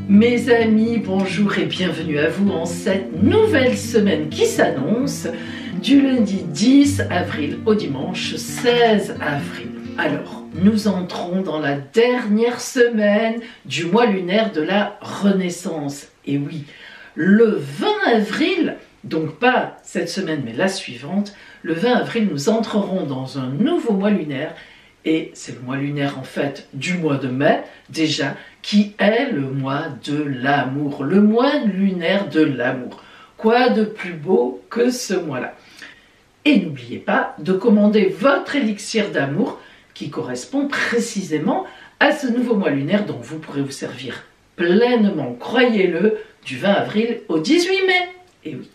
Mes amis, bonjour et bienvenue à vous en cette nouvelle semaine qui s'annonce du lundi 10 avril au dimanche 16 avril. Alors, nous entrons dans la dernière semaine du mois lunaire de la Renaissance. Et oui, le 20 avril, donc pas cette semaine mais la suivante, le 20 avril nous entrerons dans un nouveau mois lunaire. Et c'est le mois lunaire en fait du mois de mai déjà, qui est le mois de l'amour, le mois lunaire de l'amour. Quoi de plus beau que ce mois-là? Et n'oubliez pas de commander votre élixir d'amour qui correspond précisément à ce nouveau mois lunaire dont vous pourrez vous servir pleinement, croyez-le, du 20 avril au 18 mai. Et oui.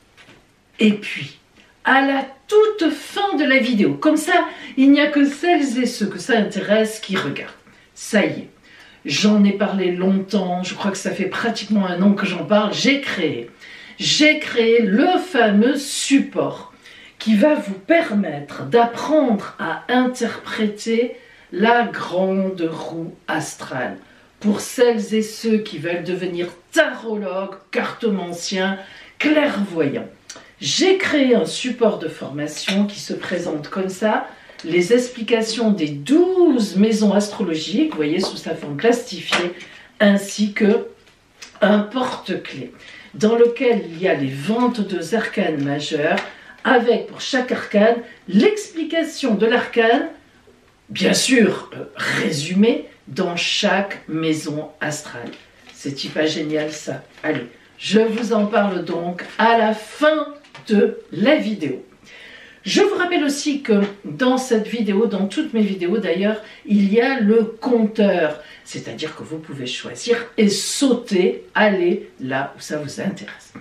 Et puis, à la toute fin de la vidéo, comme ça, il n'y a que celles et ceux que ça intéresse qui regardent. Ça y est, j'en ai parlé longtemps, je crois que ça fait pratiquement un an que j'en parle, j'ai créé le fameux support qui va vous permettre d'apprendre à interpréter la grande roue astrale. Pour celles et ceux qui veulent devenir tarologues, cartomanciens, clairvoyants. J'ai créé un support de formation qui se présente comme ça, les explications des 12 maisons astrologiques, vous voyez, sous sa forme plastifiée, ainsi que un porte-clés, dans lequel il y a les 22 arcanes majeurs, avec pour chaque arcane, l'explication de l'arcane, bien sûr résumée, dans chaque maison astrale. C'est pas génial ça? Allez, je vous en parle donc à la fin de la vidéo. Je vous rappelle aussi que dans cette vidéo, dans toutes mes vidéos d'ailleurs, il y a le compteur, c'est-à-dire que vous pouvez choisir et sauter, aller là où ça vous intéresse.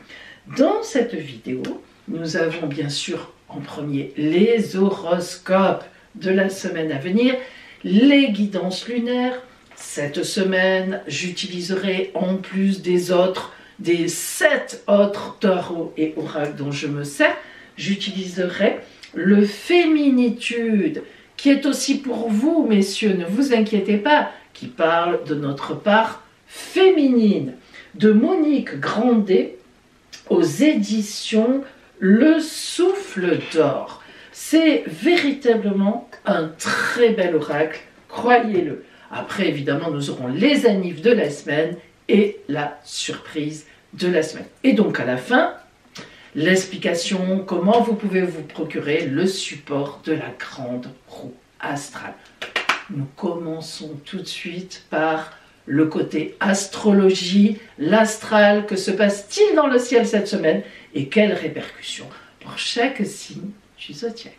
Dans cette vidéo, nous avons bien sûr en premier les horoscopes de la semaine à venir, les guidances lunaires. Cette semaine, j'utiliserai en plus des 7 autres tarots et oracles dont je me sers, j'utiliserai le féminitude, qui est aussi pour vous, messieurs, ne vous inquiétez pas, qui parle de notre part féminine, de Monique Grandet, aux éditions Le Souffle d'Or. C'est véritablement un très bel oracle, croyez-le. Après, évidemment, nous aurons les annives de la semaine et la surprise de la semaine. Et donc, à la fin, l'explication, comment vous pouvez vous procurer le support de la grande roue astrale. Nous commençons tout de suite par le côté astrologie, l'astral, que se passe-t-il dans le ciel cette semaine et quelles répercussions pour chaque signe du zodiaque.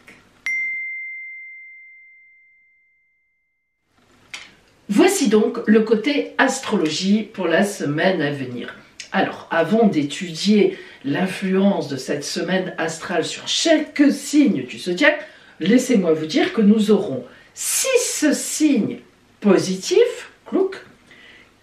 Voici donc le côté astrologie pour la semaine à venir. Alors, avant d'étudier l'influence de cette semaine astrale sur chaque signe du zodiaque, laissez-moi vous dire que nous aurons 6 signes positifs, clouc,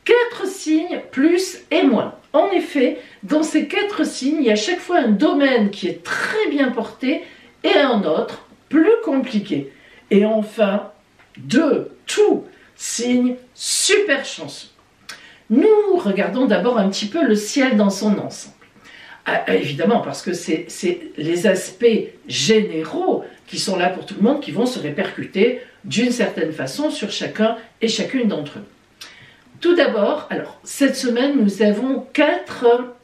4 signes plus et moins. En effet, dans ces 4 signes, il y a chaque fois un domaine qui est très bien porté et un autre plus compliqué. Et enfin, 2 tout signes super chanceux. Nous regardons d'abord un petit peu le ciel dans son ensemble. Évidemment, parce que c'est les aspects généraux qui sont là pour tout le monde, qui vont se répercuter d'une certaine façon sur chacun et chacune d'entre eux. Tout d'abord, alors, cette semaine, nous avons 4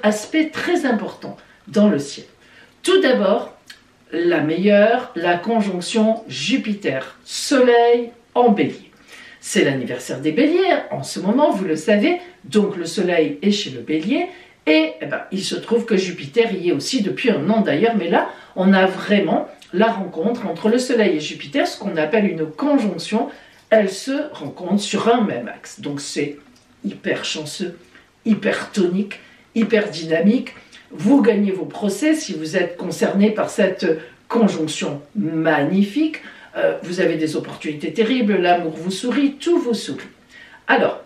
aspects très importants dans le ciel. Tout d'abord, la meilleure, la conjonction Jupiter-Soleil en Bélier. C'est l'anniversaire des Béliers en ce moment, vous le savez, donc le Soleil est chez le Bélier, et il se trouve que Jupiter y est aussi depuis un an d'ailleurs, mais là, on a vraiment la rencontre entre le Soleil et Jupiter, ce qu'on appelle une conjonction, elles se rencontrent sur un même axe. Donc c'est hyper chanceux, hyper tonique, hyper dynamique. Vous gagnez vos procès si vous êtes concerné par cette conjonction magnifique. Vous avez des opportunités terribles, l'amour vous sourit, tout vous sourit. Alors,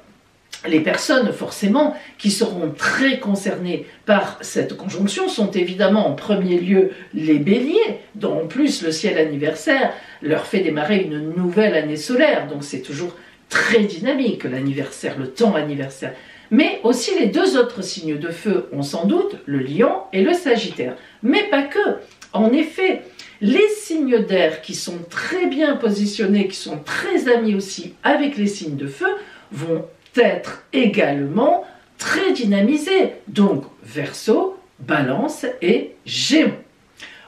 les personnes forcément qui seront très concernées par cette conjonction sont évidemment en premier lieu les béliers, dont en plus le ciel anniversaire leur fait démarrer une nouvelle année solaire, donc c'est toujours très dynamique, l'anniversaire, le temps anniversaire. Mais aussi les deux autres signes de feu, on s'en doute, le lion et le sagittaire. Mais pas que. En effet, les signes d'air qui sont très bien positionnés, qui sont très amis aussi avec les signes de feu, vont être également très dynamisés. Donc, Verseau, Balance et Gémeaux.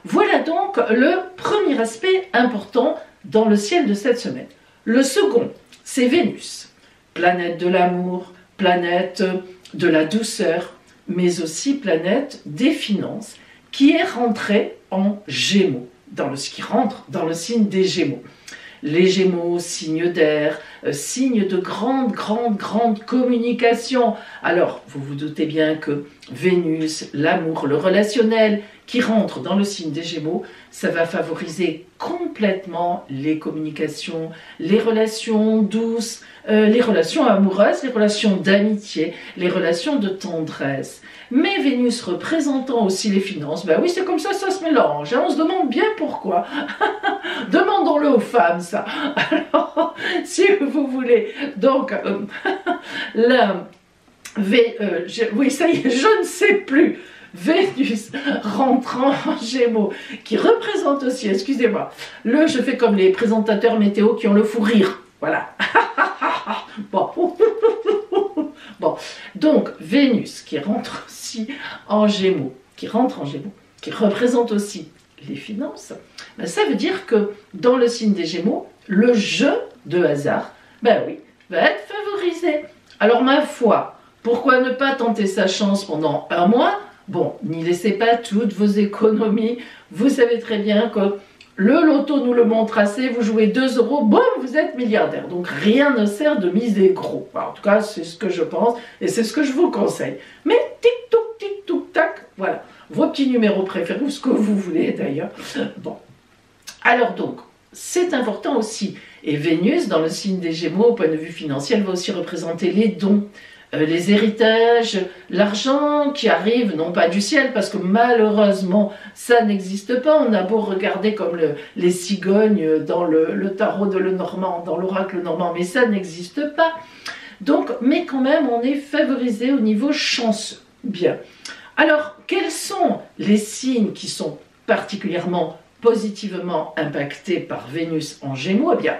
Voilà donc le premier aspect important dans le ciel de cette semaine. Le second, c'est Vénus, planète de l'amour, planète de la douceur, mais aussi planète des finances, qui est rentrée en Gémeaux, qui rentre dans le signe des Gémeaux. Les Gémeaux, signe d'air, signe de grande communication. Alors, vous vous doutez bien que Vénus, l'amour, le relationnel, qui rentre dans le signe des Gémeaux, ça va favoriser complètement les communications, les relations douces, les relations amoureuses, les relations d'amitié, les relations de tendresse. Mais Vénus représentant aussi les finances, ben oui, c'est comme ça se mélange. Hein, on se demande bien pourquoi. Demandons-le aux femmes, ça. Alors, si vous voulez, donc, oui, ça y est, je ne sais plus. Vénus rentrant en Gémeaux, qui représente aussi, excusez-moi, je fais comme les présentateurs météo qui ont le fou rire. Voilà. Bon. Bon. Donc, Vénus qui rentre aussi en Gémeaux, qui représente aussi les finances, ben ça veut dire que dans le signe des Gémeaux, le jeu de hasard, ben oui, va être favorisé. Alors, ma foi, pourquoi ne pas tenter sa chance pendant un mois? Bon, n'y laissez pas toutes vos économies. Vous savez très bien que le loto nous le montre assez. Vous jouez 2 €, boum, vous êtes milliardaire. Donc rien ne sert de miser gros. Enfin, en tout cas, c'est ce que je pense et c'est ce que je vous conseille. Mais tic-toc, tac, voilà. Vos petits numéros préférés, ou ce que vous voulez d'ailleurs. Bon. Alors donc, c'est important aussi. Et Vénus, dans le signe des Gémeaux, au point de vue financier, elle va aussi représenter les dons. Les héritages, l'argent qui arrive, non pas du ciel, parce que malheureusement, ça n'existe pas. On a beau regarder comme les cigognes dans le tarot de Lenormand, dans l'oracle normand, mais ça n'existe pas. Donc, mais quand même, on est favorisé au niveau chanceux. Bien. Alors, quels sont les signes qui sont particulièrement positivement impactés par Vénus en Gémeaux? Eh bien,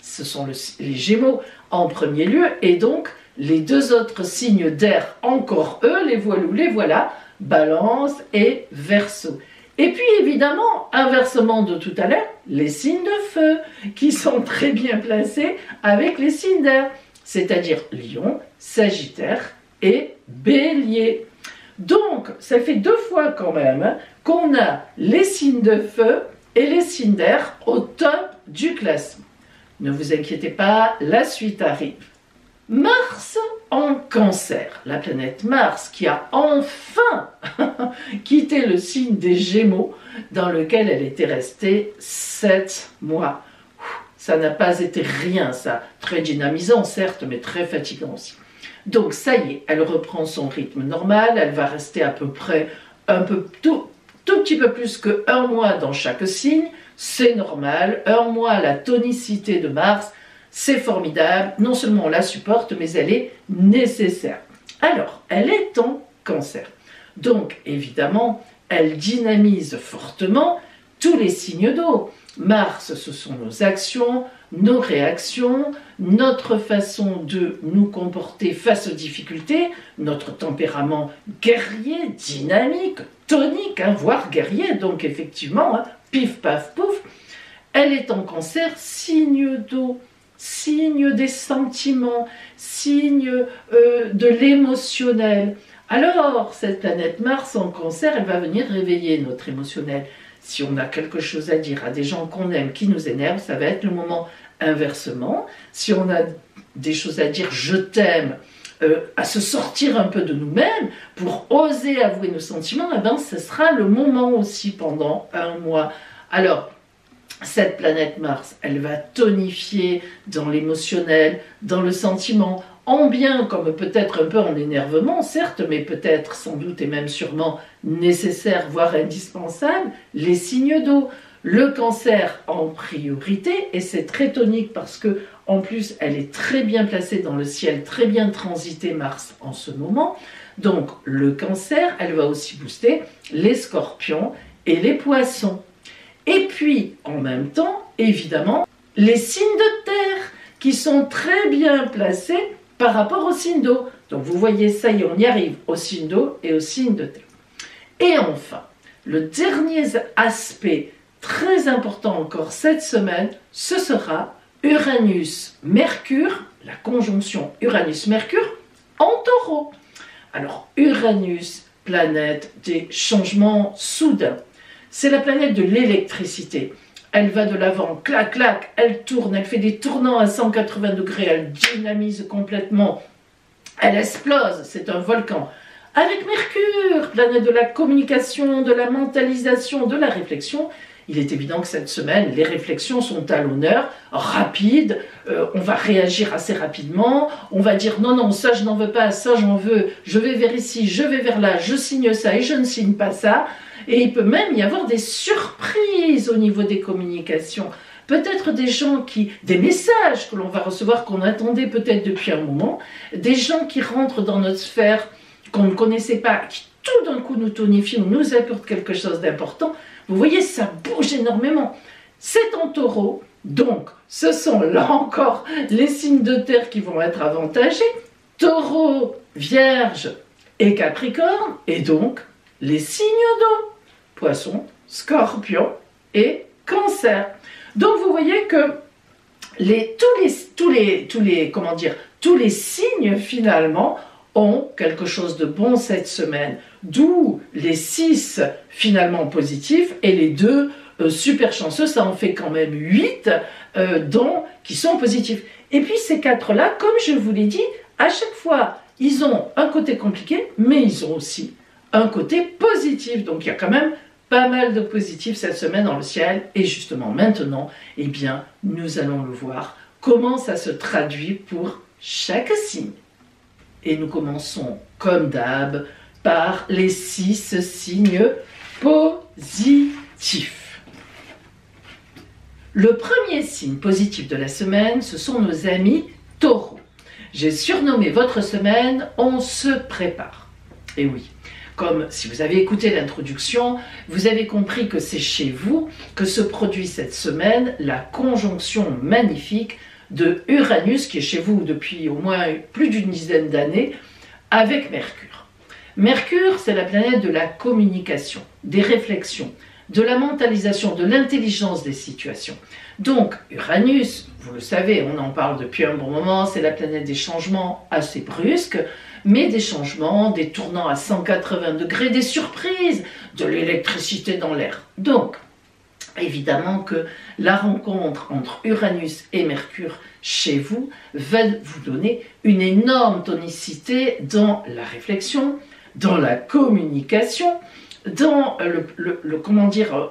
ce sont les Gémeaux en premier lieu, et donc, les deux autres signes d'air, encore eux, les voilous, les voilà, Balance et Verseau. Et puis évidemment, inversement de tout à l'heure, les signes de feu, qui sont très bien placés avec les signes d'air, c'est-à-dire Lion, Sagittaire et Bélier. Donc, ça fait 2 fois quand même hein, qu'on a les signes de feu et les signes d'air au top du classement. Ne vous inquiétez pas, la suite arrive. Mars en Cancer, la planète Mars qui a enfin quitté le signe des Gémeaux dans lequel elle était restée 7 mois. Ça n'a pas été rien ça, très dynamisant certes, mais très fatigant aussi. Donc ça y est, elle reprend son rythme normal, elle va rester à peu près tout petit peu plus que 1 mois dans chaque signe, c'est normal, 1 mois la tonicité de Mars, c'est formidable, non seulement on la supporte, mais elle est nécessaire. Alors, elle est en Cancer. Donc, évidemment, elle dynamise fortement tous les signes d'eau. Mars, ce sont nos actions, nos réactions, notre façon de nous comporter face aux difficultés, notre tempérament guerrier, dynamique, tonique, hein, voire guerrier, donc effectivement, hein, pif, paf, pouf. Elle est en Cancer, signe d'eau. Signe des sentiments, signe de l'émotionnel. Alors, cette planète Mars en Cancer, elle va venir réveiller notre émotionnel. Si on a quelque chose à dire à des gens qu'on aime, qui nous énervent, ça va être le moment inversement. Si on a des choses à dire, je t'aime, à se sortir un peu de nous-mêmes, pour oser avouer nos sentiments, eh ben, ce sera le moment aussi pendant 1 mois. Alors, cette planète Mars, elle va tonifier dans l'émotionnel, dans le sentiment, en bien comme peut-être un peu en énervement, certes, mais peut-être sans doute et même sûrement nécessaire, voire indispensable, les signes d'eau. Le Cancer en priorité, et c'est très tonique parce que En plus, elle est très bien placée dans le ciel, très bien transité Mars en ce moment. Donc, le Cancer, elle va aussi booster les Scorpions et les Poissons. Et puis, en même temps, évidemment, les signes de terre qui sont très bien placés par rapport aux signes d'eau. Donc, vous voyez, ça y est, on y arrive aux signes d'eau et aux signes de terre. Et enfin, le dernier aspect très important encore cette semaine, ce sera Uranus-Mercure, la conjonction Uranus-Mercure en Taureau. Alors, Uranus, planète des changements soudains. C'est la planète de l'électricité. Elle va de l'avant, clac, clac, elle tourne, elle fait des tournants à 180 degrés, elle dynamise complètement, elle explose, c'est un volcan. Avec Mercure, planète de la communication, de la mentalisation, de la réflexion, il est évident que cette semaine, les réflexions sont à l'honneur, rapides, on va réagir assez rapidement, on va dire non, non, ça je n'en veux pas, ça j'en veux, je vais vers ici, je vais vers là, je signe ça et je ne signe pas ça. Et il peut même y avoir des surprises au niveau des communications. Peut-être des messages que l'on va recevoir, qu'on attendait peut-être depuis un moment, des gens qui rentrent dans notre sphère qu'on ne connaissait pas, qui tout d'un coup nous tonifient ou nous apportent quelque chose d'important. Vous voyez, ça bouge énormément. C'est en Taureau, donc ce sont là encore les signes de terre qui vont être avantagés. Taureau, Vierge et Capricorne, et donc les signes d'eau. Poisson, Scorpion et Cancer. Donc vous voyez que tous les signes finalement ont quelque chose de bon cette semaine, d'où les 6 finalement positifs et les 2 super chanceux, ça en fait quand même 8 qui sont positifs. Et puis ces 4-là, comme je vous l'ai dit, à chaque fois, ils ont un côté compliqué, mais ils ont aussi un côté positif. Donc il y a quand même pas mal de positifs cette semaine dans le ciel. Et justement maintenant, eh bien, nous allons le voir, comment ça se traduit pour chaque signe. Et nous commençons, comme d'hab, par les 6 signes positifs. Le premier signe positif de la semaine, ce sont nos amis taureaux. J'ai surnommé votre semaine « On se prépare ». Et oui, comme si vous avez écouté l'introduction, vous avez compris que c'est chez vous que se produit cette semaine la conjonction magnifique de Uranus, qui est chez vous depuis au moins plus d'une dizaine d'années, avec Mercure. Mercure, c'est la planète de la communication, des réflexions, de la mentalisation, de l'intelligence des situations. Donc, Uranus, vous le savez, on en parle depuis un bon moment, c'est la planète des changements assez brusques, mais des changements, des tournants à 180 degrés, des surprises, de l'électricité dans l'air. Donc, évidemment que la rencontre entre Uranus et Mercure chez vous va vous donner une énorme tonicité dans la réflexion, dans la communication, dans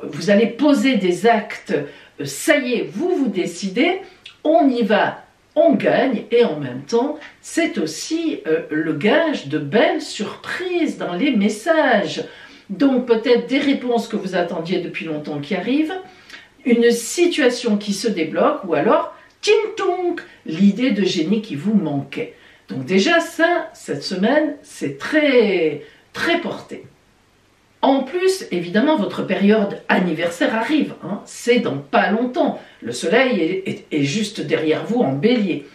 vous allez poser des actes, ça y est, vous décidez, on y va, on gagne, et en même temps, c'est aussi le gage de belles surprises dans les messages. Donc peut-être des réponses que vous attendiez depuis longtemps qui arrivent, une situation qui se débloque, ou alors, ting-tong, l'idée de génie qui vous manquait. Donc déjà ça, cette semaine, c'est très, très porté. En plus, évidemment, votre période anniversaire arrive, hein, c'est dans pas longtemps. Le soleil est juste derrière vous en bélier.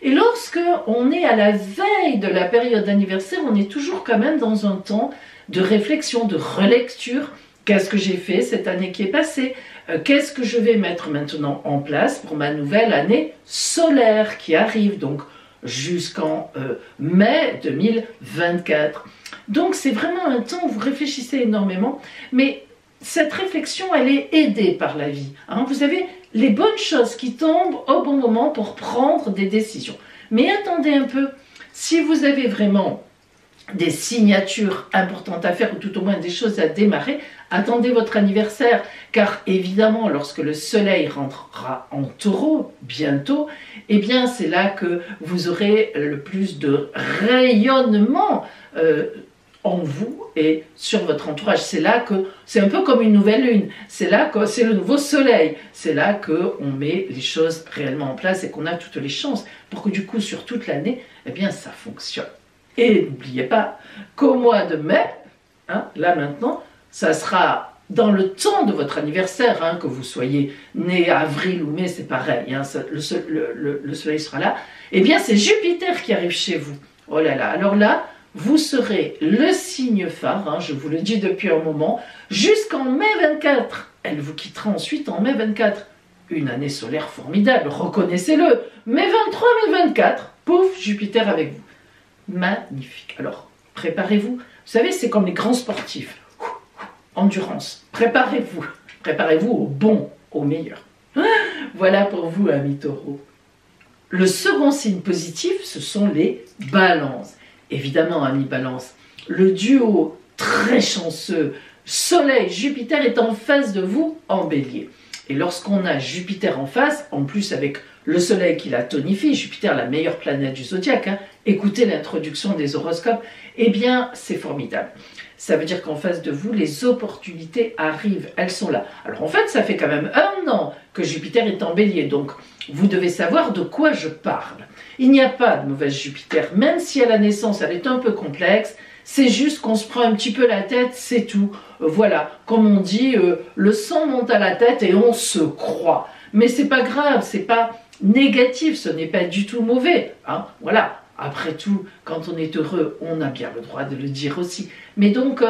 Et lorsque on est à la veille de la période d'anniversaire, on est toujours quand même dans un temps de réflexion, de relecture. Qu'est-ce que j'ai fait cette année qui est passée? Qu'est-ce que je vais mettre maintenant en place pour ma nouvelle année solaire qui arrive, donc jusqu'en mai 2024. Donc c'est vraiment un temps où vous réfléchissez énormément, mais cette réflexion, elle est aidée par la vie. Hein. Vous avez les bonnes choses qui tombent au bon moment pour prendre des décisions. Mais attendez un peu, si vous avez vraiment des signatures importantes à faire, ou tout au moins des choses à démarrer, attendez votre anniversaire, car évidemment, lorsque le soleil rentrera en taureau, bientôt, eh bien c'est là que vous aurez le plus de rayonnement en vous et sur votre entourage. C'est là que c'est un peu comme une nouvelle lune, c'est là que c'est le nouveau soleil, c'est là qu'on met les choses réellement en place et qu'on a toutes les chances pour que du coup sur toute l'année, eh bien ça fonctionne. Et n'oubliez pas qu'au mois de mai, hein, là maintenant, ça sera dans le temps de votre anniversaire, hein, que vous soyez né avril ou mai, c'est pareil, hein, le soleil sera là, eh bien c'est Jupiter qui arrive chez vous. Oh là là, alors là, vous serez le signe phare, hein, je vous le dis depuis un moment, jusqu'en mai 24. Elle vous quittera ensuite en mai 24. Une année solaire formidable, reconnaissez-le. Mai 23, mai 24, pouf, Jupiter avec vous. Magnifique. Alors, préparez-vous. Vous savez, c'est comme les grands sportifs. Endurance. Préparez-vous. Préparez-vous au bon, au meilleur. Voilà pour vous, amis taureaux. Le second signe positif, ce sont les balances. Évidemment, amis balance, le duo très chanceux, Soleil-Jupiter est en face de vous en bélier. Et lorsqu'on a Jupiter en face, en plus avec le Soleil qui la tonifie, Jupiter la meilleure planète du zodiaque, hein, écoutez l'introduction des horoscopes, eh bien c'est formidable. Ça veut dire qu'en face de vous, les opportunités arrivent, elles sont là. Alors en fait, ça fait quand même 1 an que Jupiter est en bélier, donc vous devez savoir de quoi je parle. Il n'y a pas de mauvaise Jupiter, même si à la naissance elle est un peu complexe, c'est juste qu'on se prend un petit peu la tête, c'est tout. Voilà, comme on dit, le sang monte à la tête et on se croit. Mais c'est pas grave, c'est pas négatif, ce n'est pas du tout mauvais. Hein, voilà. Après tout, quand on est heureux, on a bien le droit de le dire aussi. Mais donc,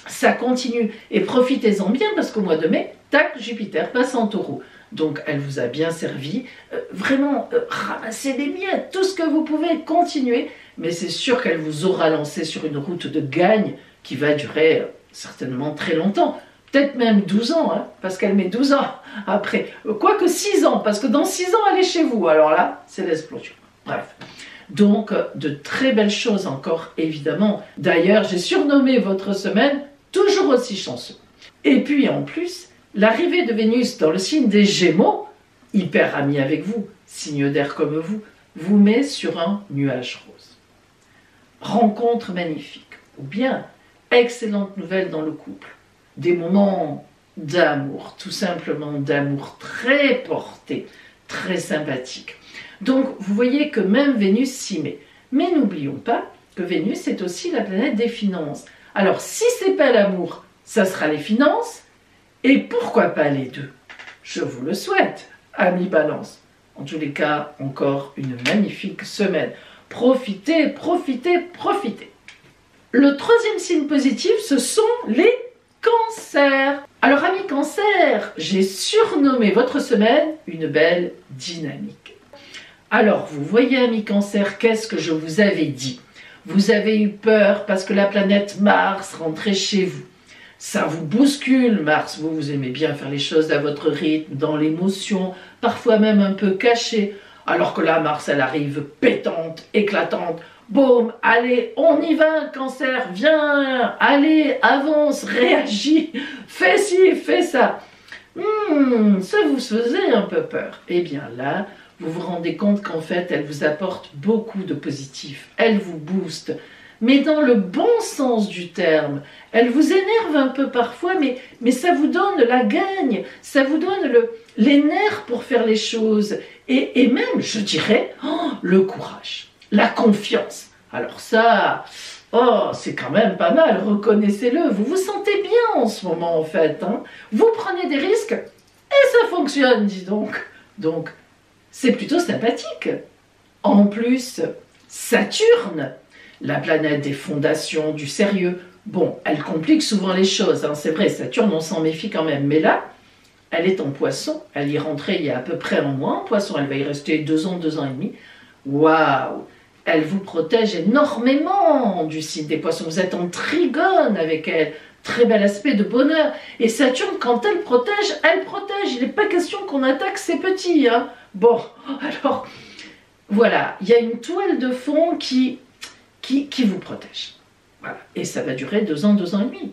ça continue. Et profitez-en bien, parce qu'au mois de mai, tac, Jupiter passe en taureau. Donc, elle vous a bien servi. Vraiment, ramassez des miettes, tout ce que vous pouvez, continuez. Mais c'est sûr qu'elle vous aura lancé sur une route de gagne qui va durer certainement très longtemps. Peut-être même 12 ans, hein, parce qu'elle met 12 ans après. Quoique 6 ans, parce que dans 6 ans, elle est chez vous. Alors là, c'est l'explosion. Bref. Donc, de très belles choses encore, évidemment. D'ailleurs, j'ai surnommé votre semaine toujours aussi chanceux. Et puis, en plus, l'arrivée de Vénus dans le signe des Gémeaux, hyper ami avec vous, signe d'air comme vous met sur un nuage rose. Rencontre magnifique, ou bien excellente nouvelle dans le couple. Des moments d'amour, tout simplement d'amour très porté, très sympathique. Donc, vous voyez que même Vénus s'y met. Mais n'oublions pas que Vénus est aussi la planète des finances. Alors, si c'est pas l'amour, ça sera les finances. Et pourquoi pas les deux? Je vous le souhaite, amis Balance. En tous les cas, encore une magnifique semaine. Profitez, profitez, profitez. Le troisième signe positif, ce sont les cancers. Alors, amis Cancer, j'ai surnommé votre semaine une belle dynamique. Alors, vous voyez, amis Cancer, qu'est-ce que je vous avais dit? Vous avez eu peur parce que la planète Mars rentrait chez vous. Ça vous bouscule, Mars. Vous aimez bien faire les choses à votre rythme, dans l'émotion, parfois même un peu cachée. Alors que là, Mars, elle arrive pétante, éclatante. Boum, allez, on y va, Cancer, viens, allez, avance, réagis, fais ci, fais ça. Ça vous faisait un peu peur. Eh bien là, vous vous rendez compte qu'en fait, elle vous apporte beaucoup de positif. Elle vous booste, mais dans le bon sens du terme. Elle vous énerve un peu parfois, mais ça vous donne la gagne, ça vous donne les nerfs pour faire les choses. Et même, je dirais, le courage, la confiance. Alors ça, c'est quand même pas mal, reconnaissez-le. Vous vous sentez bien en ce moment, en fait. Hein. Vous prenez des risques et ça fonctionne, dis donc. Donc, c'est plutôt sympathique. En plus, Saturne, la planète des fondations, du sérieux, bon, elle complique souvent les choses, hein, c'est vrai, Saturne, on s'en méfie quand même, mais là, elle est en Poisson, elle y est rentrée il y a à peu près un mois en Poisson, elle va y rester 2 ans, 2 ans et demi, waouh, elle vous protège énormément du signe des Poissons, vous êtes en trigone avec elle, très bel aspect de bonheur, et Saturne, quand elle protège, il n'est pas question qu'on attaque ses petits, hein. Bon, alors, voilà, il y a une toile de fond qui vous protège. Voilà. Et ça va durer 2 ans, 2 ans et demi.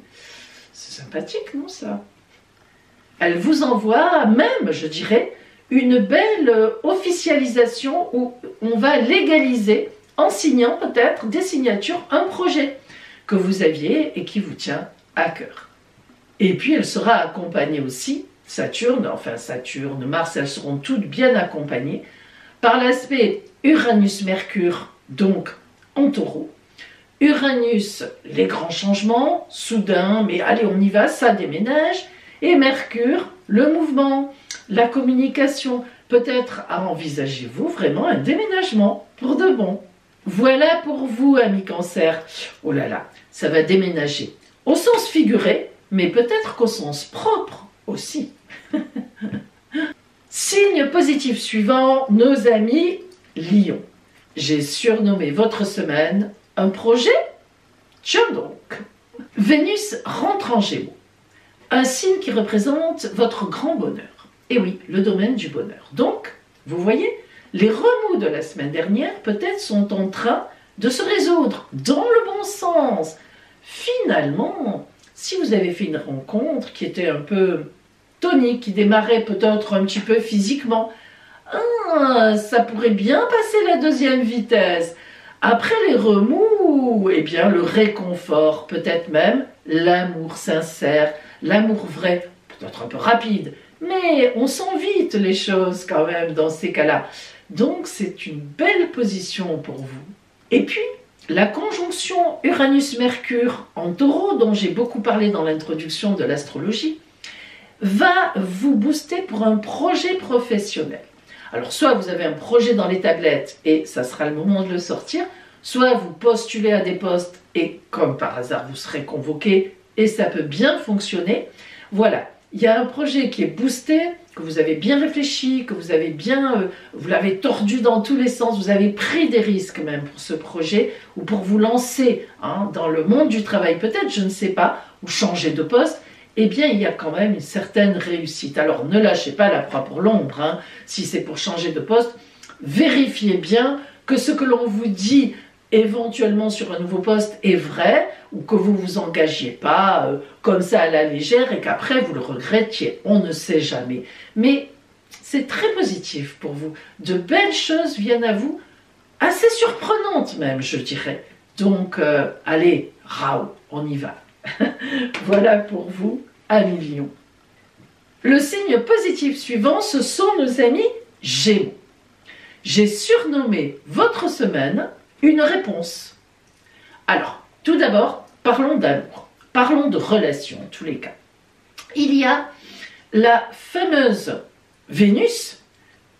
C'est sympathique, non, ça? Elle vous envoie même, je dirais, une belle officialisation où on va légaliser, en signant peut-être des signatures, un projet. que vous aviez et qui vous tient à cœur. Et puis elle sera accompagnée aussi, Saturne, Mars, elles seront toutes bien accompagnées par l'aspect Uranus-Mercure, donc en Taureau. Uranus, les grands changements, soudains, mais allez on y va, ça déménage. Et Mercure, le mouvement, la communication. Peut-être envisagez-vous vraiment un déménagement pour de bon. Voilà pour vous, amis Cancer. Oh là là, ça va déménager. Au sens figuré, mais peut-être qu'au sens propre aussi. Signe positif suivant, nos amis Lion. J'ai surnommé votre semaine un projet. Tiens donc. Vénus rentre en Gémeaux. Un signe qui représente votre grand bonheur. Et oui, le domaine du bonheur. Donc, vous voyez, les remous de la semaine dernière peut-être sont en train de se résoudre dans le bon sens. Finalement, si vous avez fait une rencontre qui était un peu tonique, qui démarrait peut-être un petit peu physiquement, ça pourrait bien passer la deuxième vitesse. Après les remous, eh bien le réconfort, peut-être même l'amour sincère, l'amour vrai, peut-être un peu rapide, mais on sent vite les choses quand même dans ces cas-là. Donc c'est une belle position pour vous. Et puis, la conjonction Uranus-Mercure en Taureau, dont j'ai beaucoup parlé dans l'introduction de l'astrologie, va vous booster pour un projet professionnel. Alors soit vous avez un projet dans les tablettes et ça sera le moment de le sortir, soit vous postulez à des postes et comme par hasard vous serez convoqué et ça peut bien fonctionner. Voilà, il y a un projet qui est boosté, que vous avez bien réfléchi, que vous avez bien, vous l'avez tordu dans tous les sens, vous avez pris des risques même pour ce projet ou pour vous lancer dans le monde du travail peut-être, je ne sais pas, ou changer de poste. Eh bien, il y a quand même une certaine réussite. Alors, ne lâchez pas la proie pour l'ombre. Si c'est pour changer de poste, vérifiez bien que ce que l'on vous dit éventuellement sur un nouveau poste est vrai ou que vous ne vous engagiez pas comme ça à la légère et qu'après vous le regrettiez. On ne sait jamais. Mais c'est très positif pour vous. De belles choses viennent à vous, assez surprenantes même, je dirais. Donc, allez, Rao, on y va. Voilà pour vous, amis Lion. Le signe positif suivant, ce sont nos amis Gémeaux. J'ai surnommé votre semaine une réponse. Alors, tout d'abord, parlons d'amour. Parlons de relations, en tous les cas. Il y a la fameuse Vénus,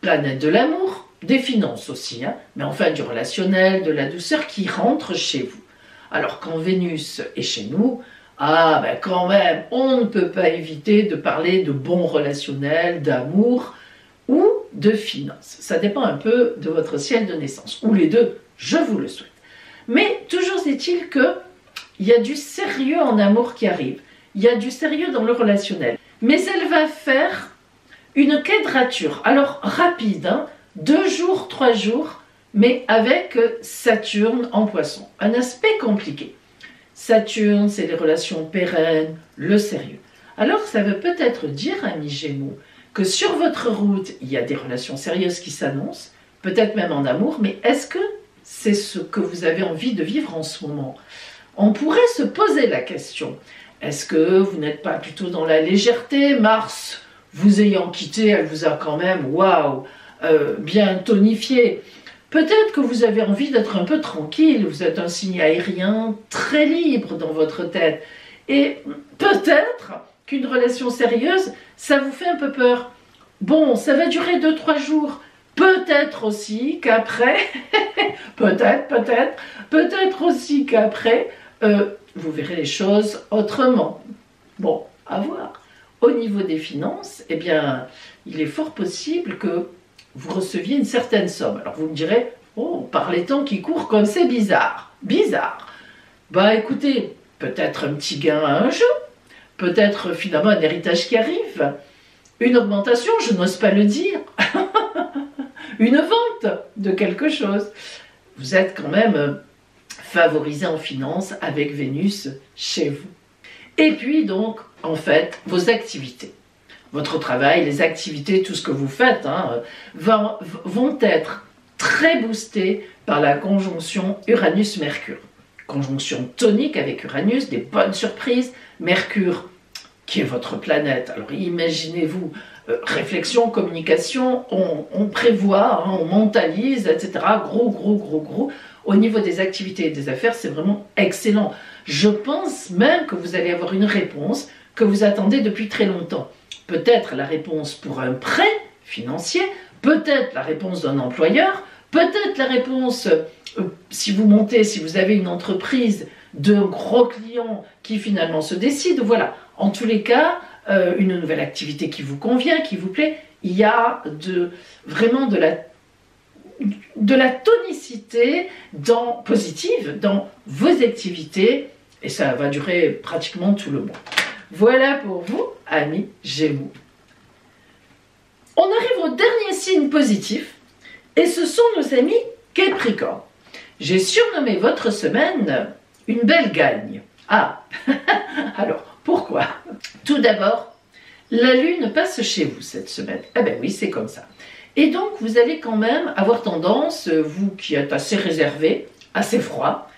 planète de l'amour, des finances aussi, mais enfin du relationnel, de la douceur qui rentre chez vous. Alors, quand Vénus est chez nous, quand même, on ne peut pas éviter de parler de bons relationnels, d'amour ou de finances. Ça dépend un peu de votre ciel de naissance, ou les deux, je vous le souhaite. Mais toujours est-il qu'il y a du sérieux en amour qui arrive, il y a du sérieux dans le relationnel. Mais elle va faire une quadrature, alors rapide, 2 jours, 3 jours, mais avec Saturne en Poisson, un aspect compliqué. Saturne, c'est les relations pérennes, le sérieux. Alors, ça veut peut-être dire, amis Gémeaux, que sur votre route, il y a des relations sérieuses qui s'annoncent, peut-être même en amour, mais est-ce que c'est ce que vous avez envie de vivre en ce moment? On pourrait se poser la question. Est-ce que vous n'êtes pas plutôt dans la légèreté? Mars, vous ayant quitté, elle vous a quand même, bien tonifié. Peut-être que vous avez envie d'être un peu tranquille, vous êtes un signe aérien très libre dans votre tête. Et peut-être qu'une relation sérieuse, ça vous fait un peu peur. Bon, ça va durer 2-3 jours. Peut-être aussi qu'après, peut-être aussi qu'après, vous verrez les choses autrement. Bon, à voir. Au niveau des finances, eh bien, il est fort possible que vous receviez une certaine somme. Alors vous me direz, par les temps qui courent comme c'est bizarre. Bizarre. Écoutez, peut-être un petit gain à un jeu, peut-être finalement un héritage qui arrive, une augmentation, je n'ose pas le dire, une vente de quelque chose. Vous êtes quand même favorisé en finance avec Vénus chez vous. Et puis donc, en fait, vos activités. Votre travail, les activités, tout ce que vous faites, vont être très boostés par la conjonction Uranus-Mercure. conjonction tonique avec Uranus, des bonnes surprises. Mercure, qui est votre planète. Alors imaginez-vous, réflexion, communication, on prévoit, hein, on mentalise, etc. Gros. Au niveau des activités et des affaires, c'est vraiment excellent. Je pense même que vous allez avoir une réponse que vous attendez depuis très longtemps. Peut-être la réponse pour un prêt financier, peut-être la réponse d'un employeur, peut-être la réponse, si vous avez une entreprise, d'un gros client qui finalement se décide. Voilà, en tous les cas, une nouvelle activité qui vous convient, qui vous plaît. Il y a vraiment de la tonicité positive dans vos activités et ça va durer pratiquement tout le mois. Voilà pour vous, amis Gémeaux. On arrive au dernier signe positif et ce sont nos amis Capricorne. J'ai surnommé votre semaine une belle gagne. Ah, alors pourquoi? Tout d'abord, la lune passe chez vous cette semaine. Eh bien oui, c'est comme ça. Et donc, vous allez quand même avoir tendance, vous qui êtes assez réservé, assez froid,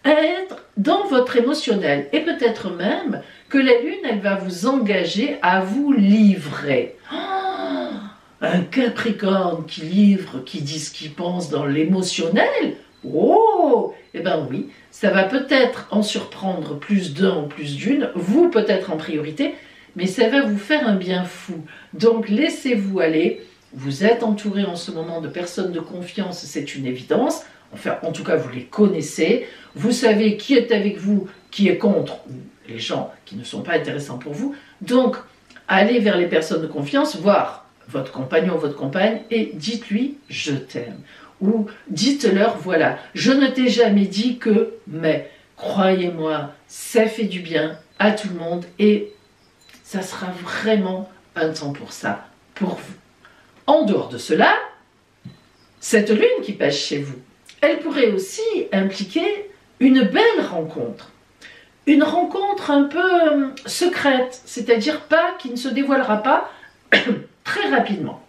à être dans votre émotionnel. Et peut-être même que la lune, elle va vous engager à vous livrer. Oh, un Capricorne qui livre, qui dit ce qu'il pense dans l'émotionnel. Oh, eh bien oui, ça va peut-être en surprendre plus d'un ou plus d'une, vous peut-être en priorité, mais ça va vous faire un bien fou. Donc laissez-vous aller. Vous êtes entouré en ce moment de personnes de confiance, c'est une évidence. Enfin, en tout cas, vous les connaissez. Vous savez qui est avec vous, qui est contre, ou les gens qui ne sont pas intéressants pour vous. Donc, allez vers les personnes de confiance, voir votre compagnon ou votre compagne, et dites-lui « je t'aime ». Ou dites-leur « voilà, je ne t'ai jamais dit que, mais croyez-moi, ça fait du bien à tout le monde, et ça sera vraiment un temps pour ça, pour vous ». En dehors de cela, cette lune qui passe chez vous, elle pourrait aussi impliquer une belle rencontre. Une rencontre un peu secrète, c'est-à-dire qui ne se dévoilera pas très rapidement.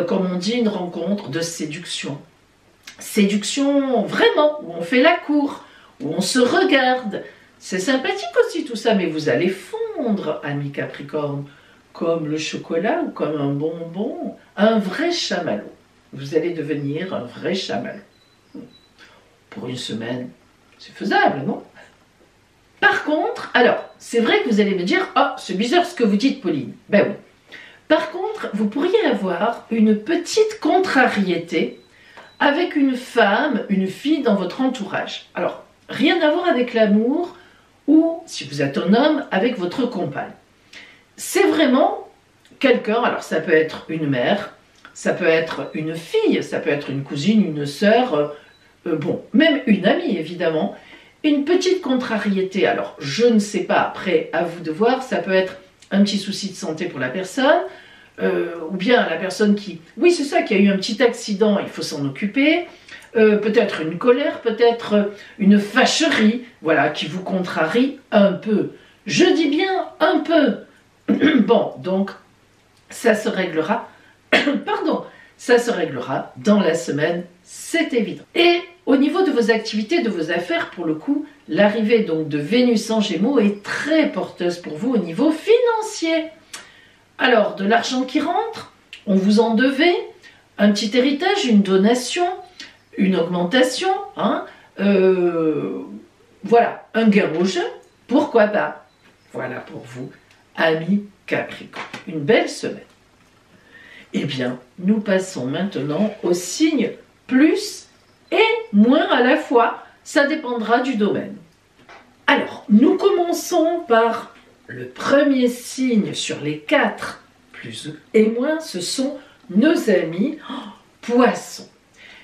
Comme on dit, une rencontre de séduction. Séduction vraiment, où on fait la cour, où on se regarde. C'est sympathique aussi tout ça, mais vous allez fondre, ami Capricorne, comme le chocolat ou comme un bonbon, un vrai chamallow. Vous allez devenir un vrai chamallow. Pour une semaine, c'est faisable, non? Par contre, alors, c'est vrai que vous allez me dire « Oh, c'est bizarre ce que vous dites, Pauline. » Ben oui. Par contre, vous pourriez avoir une petite contrariété avec une femme, une fille dans votre entourage. Alors, rien à voir avec l'amour ou, si vous êtes un homme, avec votre compagne. C'est vraiment quelqu'un, alors ça peut être une mère, ça peut être une fille, ça peut être une cousine, une sœur, bon, même une amie évidemment, une petite contrariété. Alors je ne sais pas, après à vous de voir, ça peut être un petit souci de santé pour la personne, ou bien la personne qui, oui c'est ça, qui a eu un petit accident, il faut s'en occuper, peut-être une colère, peut-être une fâcherie, voilà, qui vous contrarie un peu. Je dis bien un peu. Bon, donc, ça se réglera, pardon, ça se réglera dans la semaine, c'est évident. Et au niveau de vos activités, de vos affaires, pour le coup, l'arrivée donc de Vénus en Gémeaux est très porteuse pour vous au niveau financier. Alors, de l'argent qui rentre, on vous en devait, un petit héritage, une donation, une augmentation, hein, voilà, un gain au jeu, pourquoi pas. Voilà pour vous. Ami Capricorne, une belle semaine. Eh bien, nous passons maintenant au signe plus et moins à la fois. Ça dépendra du domaine. Alors, nous commençons par le premier signe sur les 4, plus et moins, ce sont nos amis Poissons.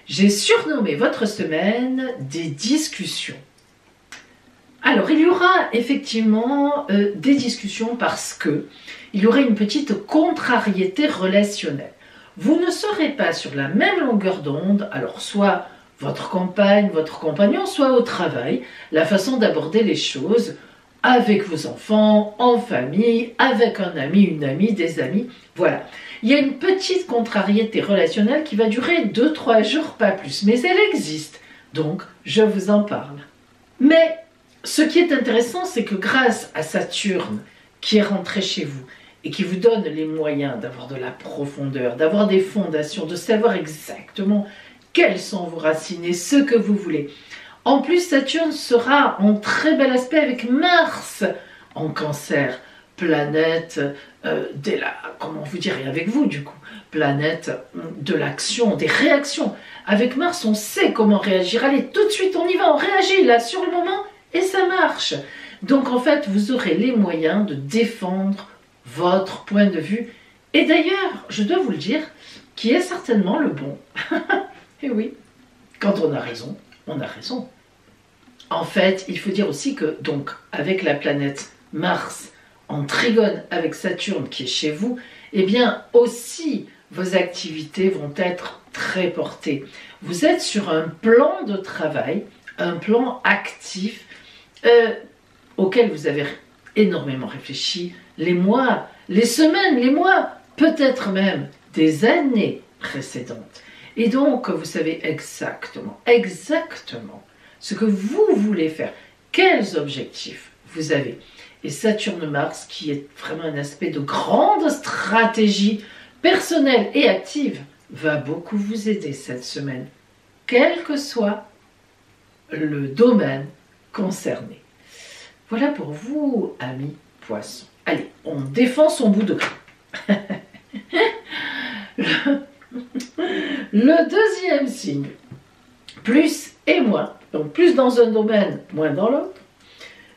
J'ai surnommé votre semaine des discussions. Alors, il y aura effectivement des discussions parce que il y aura une petite contrariété relationnelle. Vous ne serez pas sur la même longueur d'onde, alors soit votre compagne, votre compagnon, soit au travail, la façon d'aborder les choses avec vos enfants, en famille, avec un ami, une amie, des amis, voilà. Il y a une petite contrariété relationnelle qui va durer 2-3 jours, pas plus, mais elle existe, donc je vous en parle. Mais ce qui est intéressant, c'est que grâce à Saturne qui est rentré chez vous et qui vous donne les moyens d'avoir de la profondeur, d'avoir des fondations, de savoir exactement quelles sont vos racines et ce que vous voulez. En plus, Saturne sera en très bel aspect avec Mars en Cancer, planète comment vous dire, et avec vous du coup, planète de l'action, des réactions. Avec Mars, on sait comment réagir. Allez, tout de suite, on y va, on réagit là sur le moment et ça marche. Donc en fait, vous aurez les moyens de défendre votre point de vue. Et d'ailleurs, je dois vous le dire, qui est certainement le bon. Et oui, quand on a raison, on a raison. En fait, il faut dire aussi que, donc, avec la planète Mars en trigone avec Saturne qui est chez vous, eh bien aussi vos activités vont être très portées. Vous êtes sur un plan de travail, un plan actif auquel vous avez énormément réfléchi, les mois, les semaines, les mois, peut-être même des années précédentes. Et donc, vous savez exactement ce que vous voulez faire, quels objectifs vous avez. Et Saturne-Mars, qui est vraiment un aspect de grande stratégie personnelle et active, va beaucoup vous aider cette semaine, quel que soit le domaine concerné. Voilà pour vous, amis poissons. Allez, on défend son bout de gras. Le deuxième signe, plus et moins, donc plus dans un domaine, moins dans l'autre.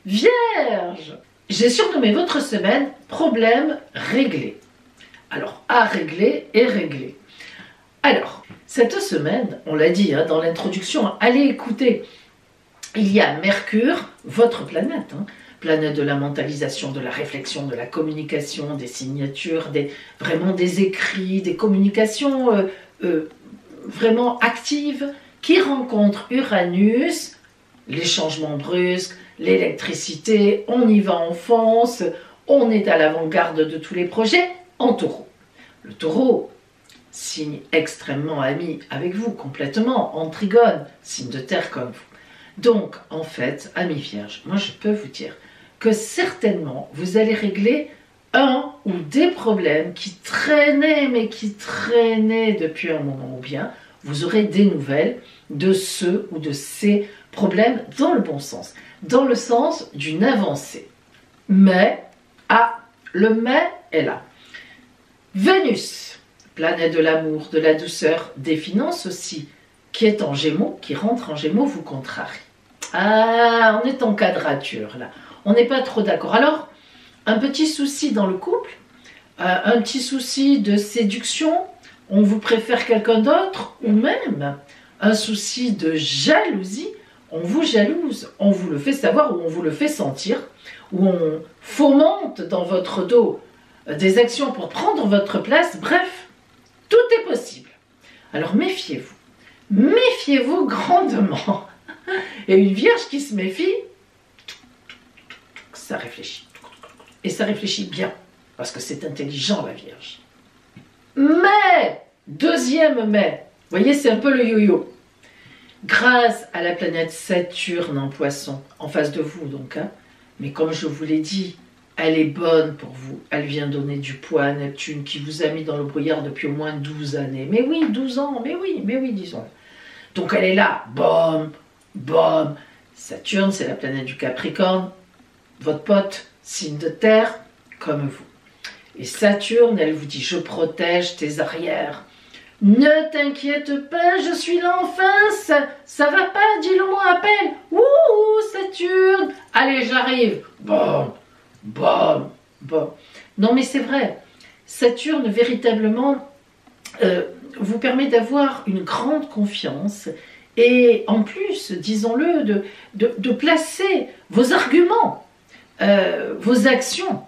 Vierge, j'ai surnommé votre semaine problème réglé. Alors, à régler et régler. Alors, cette semaine, on l'a dit dans l'introduction, allez écouter, il y a Mercure, votre planète, planète de la mentalisation, de la réflexion, de la communication, des signatures, vraiment des écrits, des communications vraiment actives, qui rencontrent Uranus, les changements brusques, l'électricité, on y va en fonce, on est à l'avant-garde de tous les projets, en taureau. Le taureau, signe extrêmement ami avec vous, complètement, en trigone, signe de terre comme vous. Donc, en fait, amis vierges, moi je peux vous dire que certainement, vous allez régler un ou des problèmes qui traînaient, mais qui traînaient depuis un moment, ou bien vous aurez des nouvelles de ceux ou de ces problèmes dans le bon sens, dans le sens d'une avancée. Mais, le mais est là. Vénus, planète de l'amour, de la douceur, des finances aussi, qui est en Gémeaux, qui rentre en Gémeaux, vous contrarie. Ah, on est en quadrature là, on n'est pas trop d'accord. Alors, un petit souci dans le couple, un petit souci de séduction, on vous préfère quelqu'un d'autre, ou même un souci de jalousie, on vous jalouse, on vous le fait savoir ou on vous le fait sentir, ou on fomente dans votre dos des actions pour prendre votre place, bref, tout est possible. Alors méfiez-vous, méfiez-vous grandement. Et une vierge qui se méfie, ça réfléchit. Et ça réfléchit bien, parce que c'est intelligent la vierge. Mais, deuxième mais, vous voyez, c'est un peu le yo-yo. Grâce à la planète Saturne en poisson, en face de vous donc, mais comme je vous l'ai dit, elle est bonne pour vous. Elle vient donner du poids à Neptune qui vous a mis dans le brouillard depuis au moins 12 années. Mais oui, 12 ans, mais oui, disons. Donc elle est là, bam, bam. Saturne, c'est la planète du Capricorne, votre pote, signe de terre, comme vous. Et Saturne, elle vous dit, je protège tes arrières. Ne t'inquiète pas, je suis là en face. Ça va pas, dis-le-moi à peine. Ouh, Saturne. Allez, j'arrive. Bon, bon, bon. Non, mais c'est vrai. Saturne, véritablement, vous permet d'avoir une grande confiance. Et en plus, disons-le, de placer vos arguments, vos actions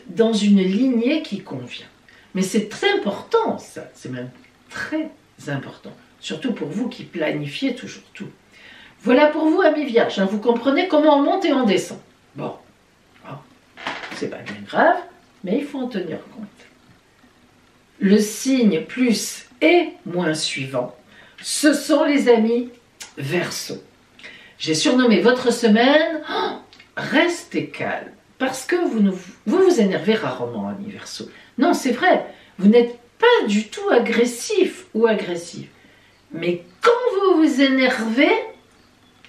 dans une lignée qui convient. Mais c'est très important, ça, c'est même très important, surtout pour vous qui planifiez toujours tout. Voilà pour vous, amis vierges, vous comprenez comment on monte et on descend. Bon, c'est pas bien grave, mais il faut en tenir compte. Le signe plus et moins suivant, ce sont les amis Verseaux. J'ai surnommé votre semaine restez calme. Parce que vous énervez rarement, amis Verseau. Non, c'est vrai, vous n'êtes pas du tout agressif ou agressive. Mais quand vous vous énervez,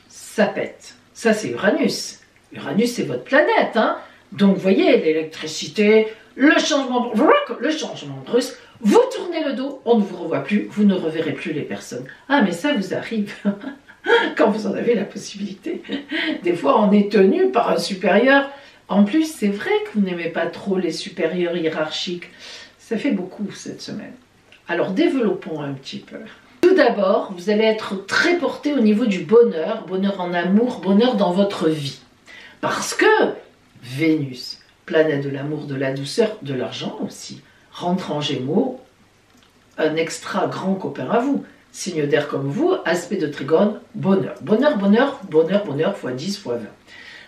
ça pète. Ça, c'est Uranus. Uranus, c'est votre planète. Hein. Donc, vous voyez, l'électricité, le changement brusque, vous tournez le dos, on ne vous revoit plus, vous ne reverrez plus les personnes. Ah, mais ça vous arrive quand vous en avez la possibilité. Des fois, on est tenu par un supérieur. En plus, c'est vrai que vous n'aimez pas trop les supérieurs hiérarchiques. Ça fait beaucoup cette semaine. Alors, développons un petit peu. Tout d'abord, vous allez être très porté au niveau du bonheur, bonheur en amour, bonheur dans votre vie. Parce que Vénus, planète de l'amour, de la douceur, de l'argent aussi, rentre en Gémeaux, un extra grand copain à vous. Signe d'air comme vous, aspect de trigone, bonheur. Bonheur, bonheur, bonheur, bonheur, fois 10, fois 20.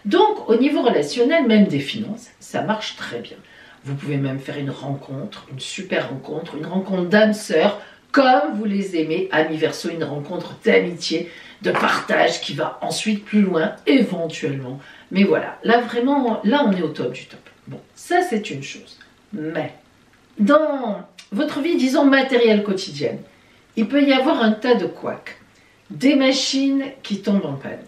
Donc, au niveau relationnel, même des finances, ça marche très bien. Vous pouvez même faire une rencontre, une super rencontre, une rencontre d'âmes sœurs, comme vous les aimez, amis Verseau, une rencontre d'amitié, de partage qui va ensuite plus loin, éventuellement. Mais voilà, là vraiment, là on est au top du top. Bon, ça c'est une chose. Mais, dans votre vie, disons, matérielle quotidienne, il peut y avoir un tas de couacs. Des machines qui tombent en panne,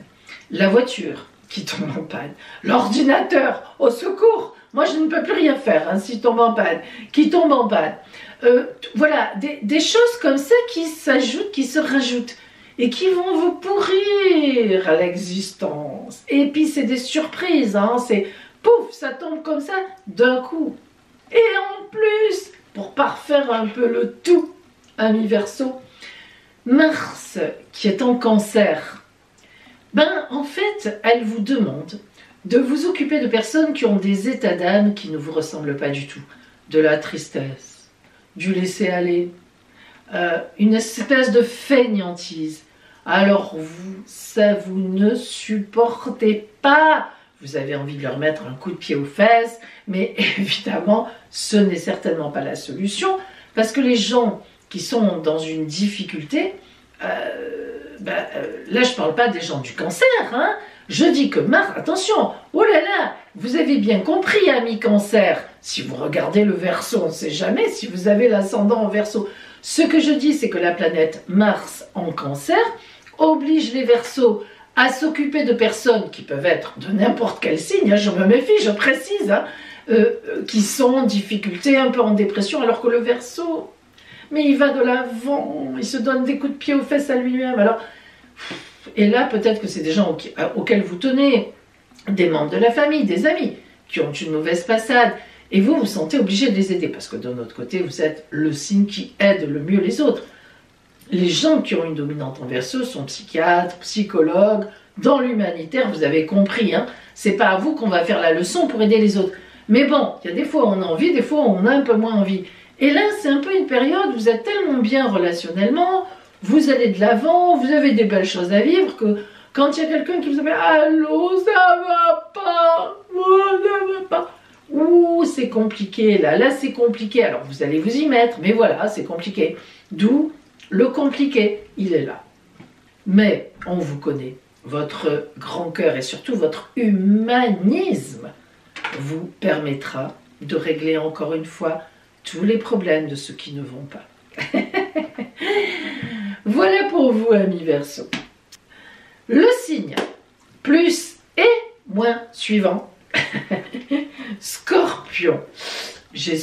la voiture qui tombe en panne, l'ordinateur, au secours, moi je ne peux plus rien faire hein, s'il tombe en panne, qui tombe en panne. Voilà, des choses comme ça qui s'ajoutent, qui se rajoutent et qui vont vous pourrir à l'existence. Et puis c'est des surprises, hein, c'est pouf, ça tombe comme ça d'un coup. Et en plus, pour parfaire un peu le tout, amis Verseau, Mars qui est en Cancer, ben en fait, elle vous demande de vous occuper de personnes qui ont des états d'âme qui ne vous ressemblent pas du tout. De la tristesse, du laisser-aller, une espèce de fainéantise. Alors vous, ça vous ne supportez pas. Vous avez envie de leur mettre un coup de pied aux fesses, mais évidemment, ce n'est certainement pas la solution, parce que les gens qui sont dans une difficulté, là je ne parle pas des gens du cancer, hein, je dis que Mars, attention, oh là là, vous avez bien compris, amis Cancer, si vous regardez le Verseau, on ne sait jamais si vous avez l'ascendant en Verseau. Ce que je dis, c'est que la planète Mars en Cancer oblige les Verseaux à s'occuper de personnes qui peuvent être de n'importe quel signe, hein, je me méfie, je précise, hein, qui sont en difficulté, un peu en dépression, alors que le Verseau, mais il va de l'avant, il se donne des coups de pied aux fesses à lui-même. Alors, et là, peut-être que c'est des gens auxquels vous tenez, des membres de la famille, des amis, qui ont une mauvaise passade, et vous vous sentez obligé de les aider, parce que de notre côté, vous êtes le signe qui aide le mieux les autres. Les gens qui ont une dominante en Verseau sont psychiatres, psychologues, dans l'humanitaire, vous avez compris, hein, c'est pas à vous qu'on va faire la leçon pour aider les autres. Mais bon, il y a des fois où on a envie, des fois où on a un peu moins envie. Et là, c'est un peu une période où vous êtes tellement bien relationnellement, vous allez de l'avant, vous avez des belles choses à vivre, que quand il y a quelqu'un qui vous appelle « Allô, ça va pas, ça va pas », ouh, c'est compliqué, là c'est compliqué. Alors vous allez vous y mettre, mais voilà, c'est compliqué. D'où le compliqué, il est là. Mais on vous connaît, votre grand cœur et surtout votre humanisme vous permettra de régler encore une fois tous les problèmes de ceux qui ne vont pas. Voilà pour vous, amis Verseau. Le signe plus et moins suivant. Scorpion. J'ai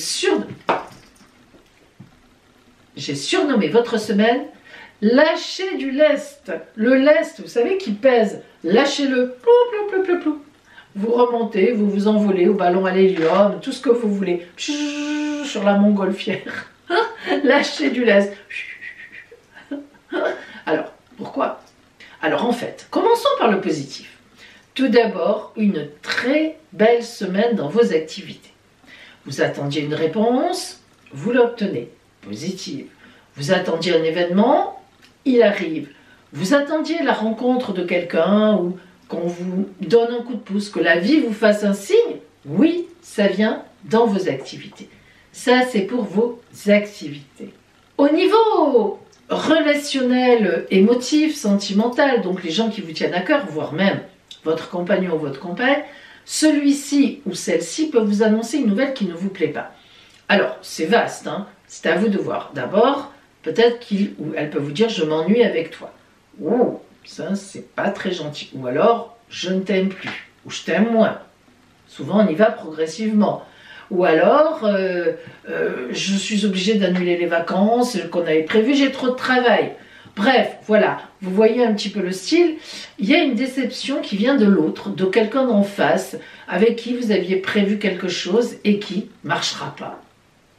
surnommé votre semaine lâcher du lest. Le lest, vous savez, qui pèse. Lâchez-le. Plou, plou, plou, plou. Vous remontez, vous vous envolez au ballon à l'hélium, tout ce que vous voulez. Sur la montgolfière. Lâchez du lest. Alors, pourquoi? Alors en fait, commençons par le positif. Tout d'abord, une très belle semaine dans vos activités. Vous attendiez une réponse, vous l'obtenez. Positive. Vous attendiez un événement, il arrive. Vous attendiez la rencontre de quelqu'un ou qu'on vous donne un coup de pouce, que la vie vous fasse un signe. Oui, ça vient dans vos activités. Ça, c'est pour vos activités. Au niveau relationnel, émotif, sentimental, donc les gens qui vous tiennent à cœur, voire même votre compagnon ou votre compagne, celui-ci ou celle-ci peut vous annoncer une nouvelle qui ne vous plaît pas. Alors, c'est vaste, hein, c'est à vous de voir. D'abord, peut-être qu'il ou elle peut vous dire « je m'ennuie avec toi ». Oh, ça, c'est pas très gentil. Ou alors « je ne t'aime plus » ou « je t'aime moins ». Souvent, on y va progressivement. Ou alors « je suis obligée d'annuler les vacances qu'on avait prévues, j'ai trop de travail ». Bref, voilà, vous voyez un petit peu le style. Il y a une déception qui vient de l'autre, de quelqu'un d'en face, avec qui vous aviez prévu quelque chose et qui ne marchera pas.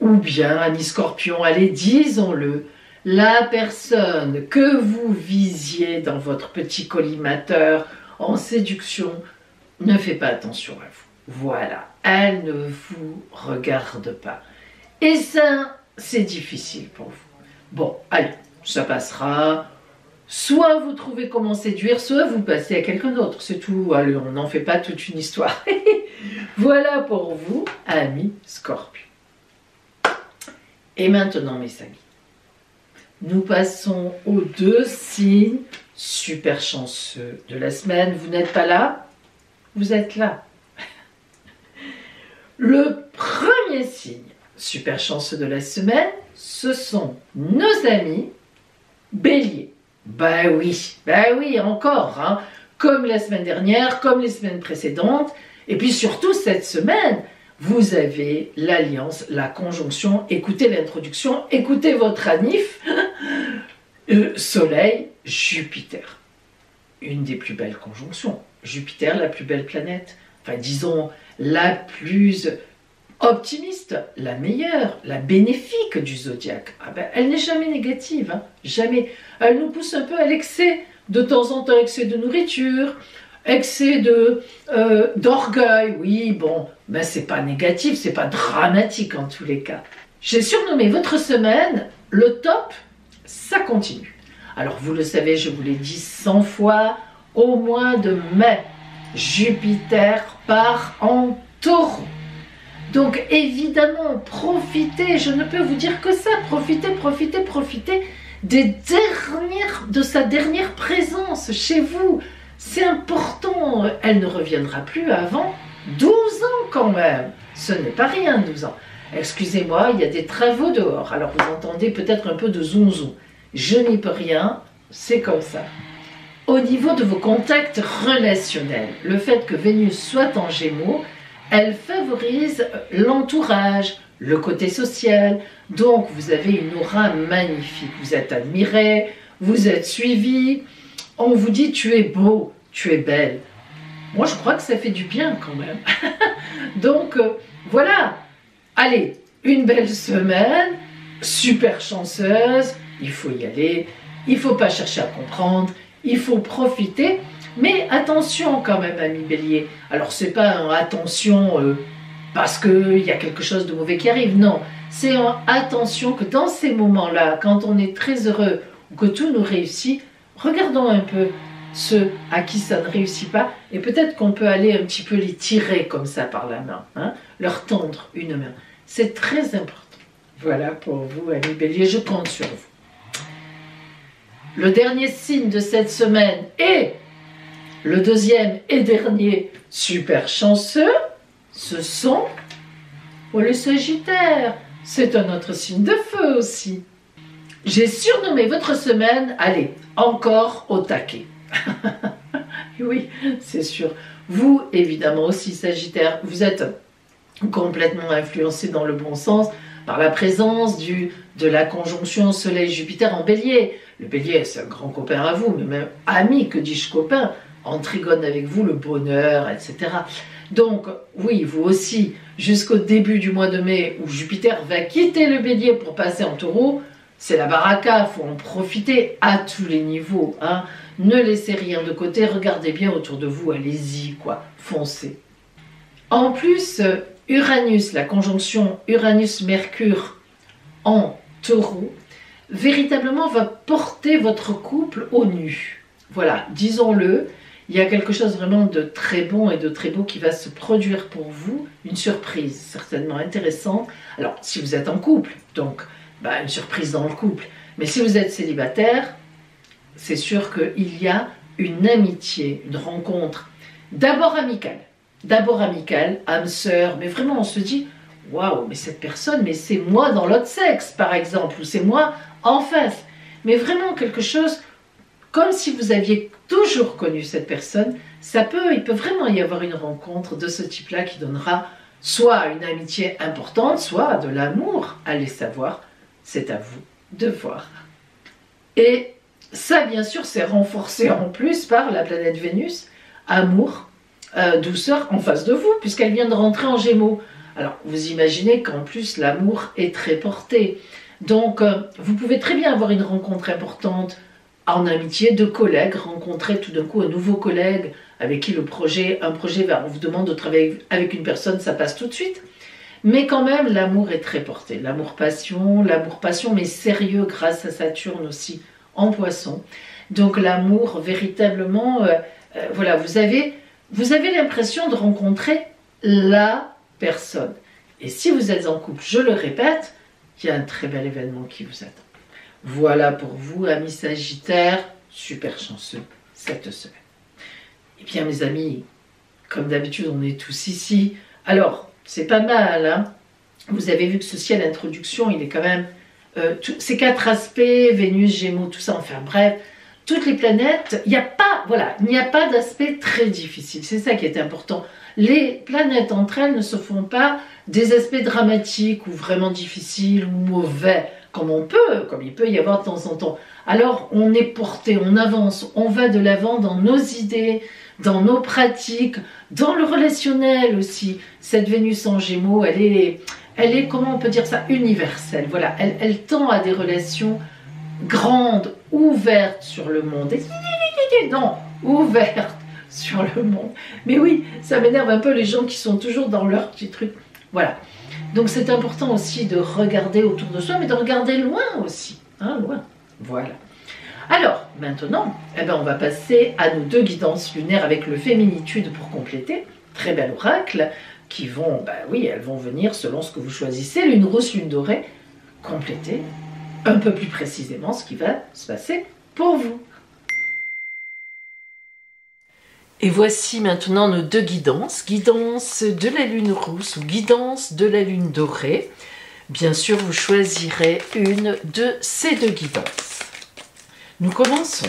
Ou bien, Amis Scorpion, allez, disons-le, la personne que vous visiez dans votre petit collimateur en séduction ne fait pas attention à vous. Voilà, elle ne vous regarde pas. Et ça, c'est difficile pour vous. Bon, allez, ça passera. Soit vous trouvez comment séduire, soit vous passez à quelqu'un d'autre. C'est tout, allez, on n'en fait pas toute une histoire. Voilà pour vous, amis Scorpion. Et maintenant, mes amis, nous passons aux 2 signes super chanceux de la semaine. Vous n'êtes pas là? Vous êtes là. Le premier signe super chanceux de la semaine, ce sont nos amis Bélier. Ben oui, encore, hein, comme la semaine dernière, comme les semaines précédentes, et puis surtout cette semaine, vous avez l'alliance, la conjonction, écoutez l'introduction, écoutez votre anif, Soleil, Jupiter. Une des plus belles conjonctions. Jupiter, la plus belle planète, enfin disons la plus optimiste, la meilleure, la bénéfique du zodiaque. Ah ben, elle n'est jamais négative, hein, jamais. Elle nous pousse un peu à l'excès, de temps en temps excès de nourriture, excès d'orgueil, oui, bon, ben c'est pas négatif, c'est pas dramatique en tous les cas. J'ai surnommé votre semaine, le top, ça continue. Alors vous le savez, je vous l'ai dit 100 fois, au mois de mai, Jupiter part en Taureau. Donc évidemment, profitez, je ne peux vous dire que ça, profitez de sa dernière présence chez vous. C'est important, elle ne reviendra plus avant 12 ans quand même. Ce n'est pas rien, 12 ans. Excusez-moi, il y a des travaux dehors, alors vous entendez peut-être un peu de zoom. Je n'y peux rien, c'est comme ça. Au niveau de vos contacts relationnels, le fait que Vénus soit en Gémeaux, elle favorise l'entourage, le côté social. Donc, vous avez une aura magnifique. Vous êtes admiré, vous êtes suivi. On vous dit, tu es beau, tu es belle. Moi, je crois que ça fait du bien quand même. Donc, voilà. Allez, une belle semaine, super chanceuse. Il faut y aller. Il ne faut pas chercher à comprendre. Il faut profiter. Mais attention quand même, ami Bélier. Alors, c'est pas un attention parce qu'il y a quelque chose de mauvais qui arrive. Non, c'est un attention que dans ces moments-là, quand on est très heureux ou que tout nous réussit, regardons un peu ceux à qui ça ne réussit pas et peut-être qu'on peut aller un petit peu les tirer comme ça par la main, hein, leur tendre une main. C'est très important. Voilà pour vous, ami Bélier, je compte sur vous. Le dernier signe de cette semaine est le deuxième et dernier super chanceux, ce sont les Sagittaires. C'est un autre signe de feu aussi. J'ai surnommé votre semaine, allez, encore au taquet. Oui, c'est sûr. Vous, évidemment aussi, Sagittaire, vous êtes complètement influencé dans le bon sens par la présence de la conjonction Soleil-Jupiter en Bélier. Le Bélier, c'est un grand copain à vous, mais même ami, que dis-je copain, en trigone avec vous le bonheur, etc. Donc, oui, vous aussi, jusqu'au début du mois de mai, où Jupiter va quitter le Bélier pour passer en Taureau, c'est la baraka, il faut en profiter à tous les niveaux. Hein. Ne laissez rien de côté, regardez bien autour de vous, allez-y, quoi, foncez. En plus, Uranus, la conjonction Uranus-Mercure en Taureau, véritablement va porter votre couple au nu. Voilà, disons-le, il y a quelque chose vraiment de très bon et de très beau qui va se produire pour vous, une surprise certainement intéressante. Alors, si vous êtes en couple, donc une surprise dans le couple, Mais si vous êtes célibataire, c'est sûr qu'il y a une amitié, une rencontre, d'abord amicale, âme sœur, mais vraiment on se dit, waouh, mais cette personne, mais c'est moi dans l'autre sexe par exemple, ou c'est moi en face. Mais vraiment quelque chose comme si vous aviez toujours connu cette personne, il peut vraiment y avoir une rencontre de ce type-là qui donnera soit une amitié importante, soit de l'amour. Allez savoir, c'est à vous de voir. Et ça, bien sûr, c'est renforcé en plus par la planète Vénus, amour, douceur en face de vous, puisqu'elle vient de rentrer en Gémeaux. Alors, vous imaginez qu'en plus, l'amour est très porté. Donc, vous pouvez très bien avoir une rencontre importante en amitié, de collègues, rencontrer tout d'un coup un nouveau collègue avec qui un projet, on vous demande de travailler avec une personne, ça passe tout de suite. Mais quand même, l'amour est très porté. L'amour-passion, mais sérieux grâce à Saturne aussi en Poisson. Donc l'amour, véritablement, voilà, vous avez l'impression de rencontrer la personne. Et si vous êtes en couple, je le répète, il y a un très bel événement qui vous attend. Voilà pour vous, amis Sagittaires, super chanceux cette semaine. Eh bien, mes amis, comme d'habitude, on est tous ici. Alors, c'est pas mal, hein? Vous avez vu que ce ciel introduction, il est quand même... ces 4 aspects, Vénus, Gémeaux, tout ça, enfin bref, toutes les planètes, il n'y a pas d'aspect très difficile. C'est ça qui est important. Les planètes entre elles ne se font pas des aspects dramatiques ou vraiment difficiles ou mauvais, comme il peut y avoir de temps en temps. Alors on est porté, on avance, on va de l'avant dans nos idées, dans nos pratiques, dans le relationnel aussi. Cette Vénus en Gémeaux, elle est, comment on peut dire ça, universelle. Voilà, elle tend à des relations grandes, ouvertes sur le monde. Non, ouvertes sur le monde. Mais oui, ça m'énerve un peu les gens qui sont toujours dans leur petit truc. Voilà. Donc c'est important aussi de regarder autour de soi, mais de regarder loin aussi. Hein, loin. Voilà. Alors, maintenant, on va passer à nos 2 guidances lunaires avec le féminitude pour compléter. Très bel oracle, qui vont, elles vont venir selon ce que vous choisissez, lune rousse, lune dorée, compléter un peu plus précisément ce qui va se passer pour vous. Et voici maintenant nos 2 guidances. Guidance de la lune rousse ou guidance de la lune dorée. Bien sûr, vous choisirez une de ces 2 guidances. Nous commençons.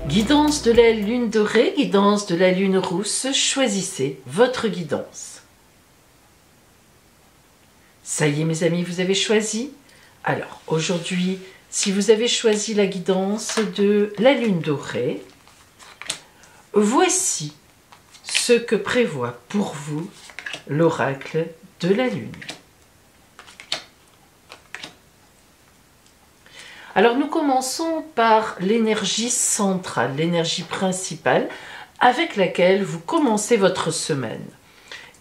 Guidance de la lune dorée, guidance de la lune rousse, choisissez votre guidance. Ça y est mes amis, vous avez choisi? Alors aujourd'hui, si vous avez choisi la guidance de la lune dorée, voici ce que prévoit pour vous l'oracle de la lune. Alors nous commençons par l'énergie centrale, l'énergie principale avec laquelle vous commencez votre semaine.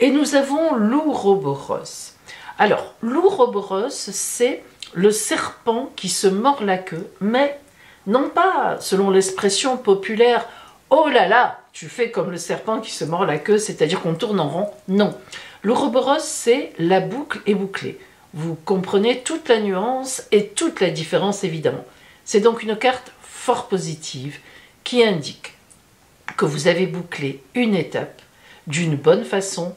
Et nous avons l'Ouroboros. Alors l'Ouroboros, c'est le serpent qui se mord la queue, mais non pas selon l'expression populaire « Oh là là, tu fais comme le serpent qui se mord la queue, c'est-à-dire qu'on tourne en rond ». Non, l'Ouroboros, c'est la boucle est bouclée. Vous comprenez toute la nuance et toute la différence évidemment. C'est donc une carte fort positive qui indique que vous avez bouclé une étape d'une bonne façon,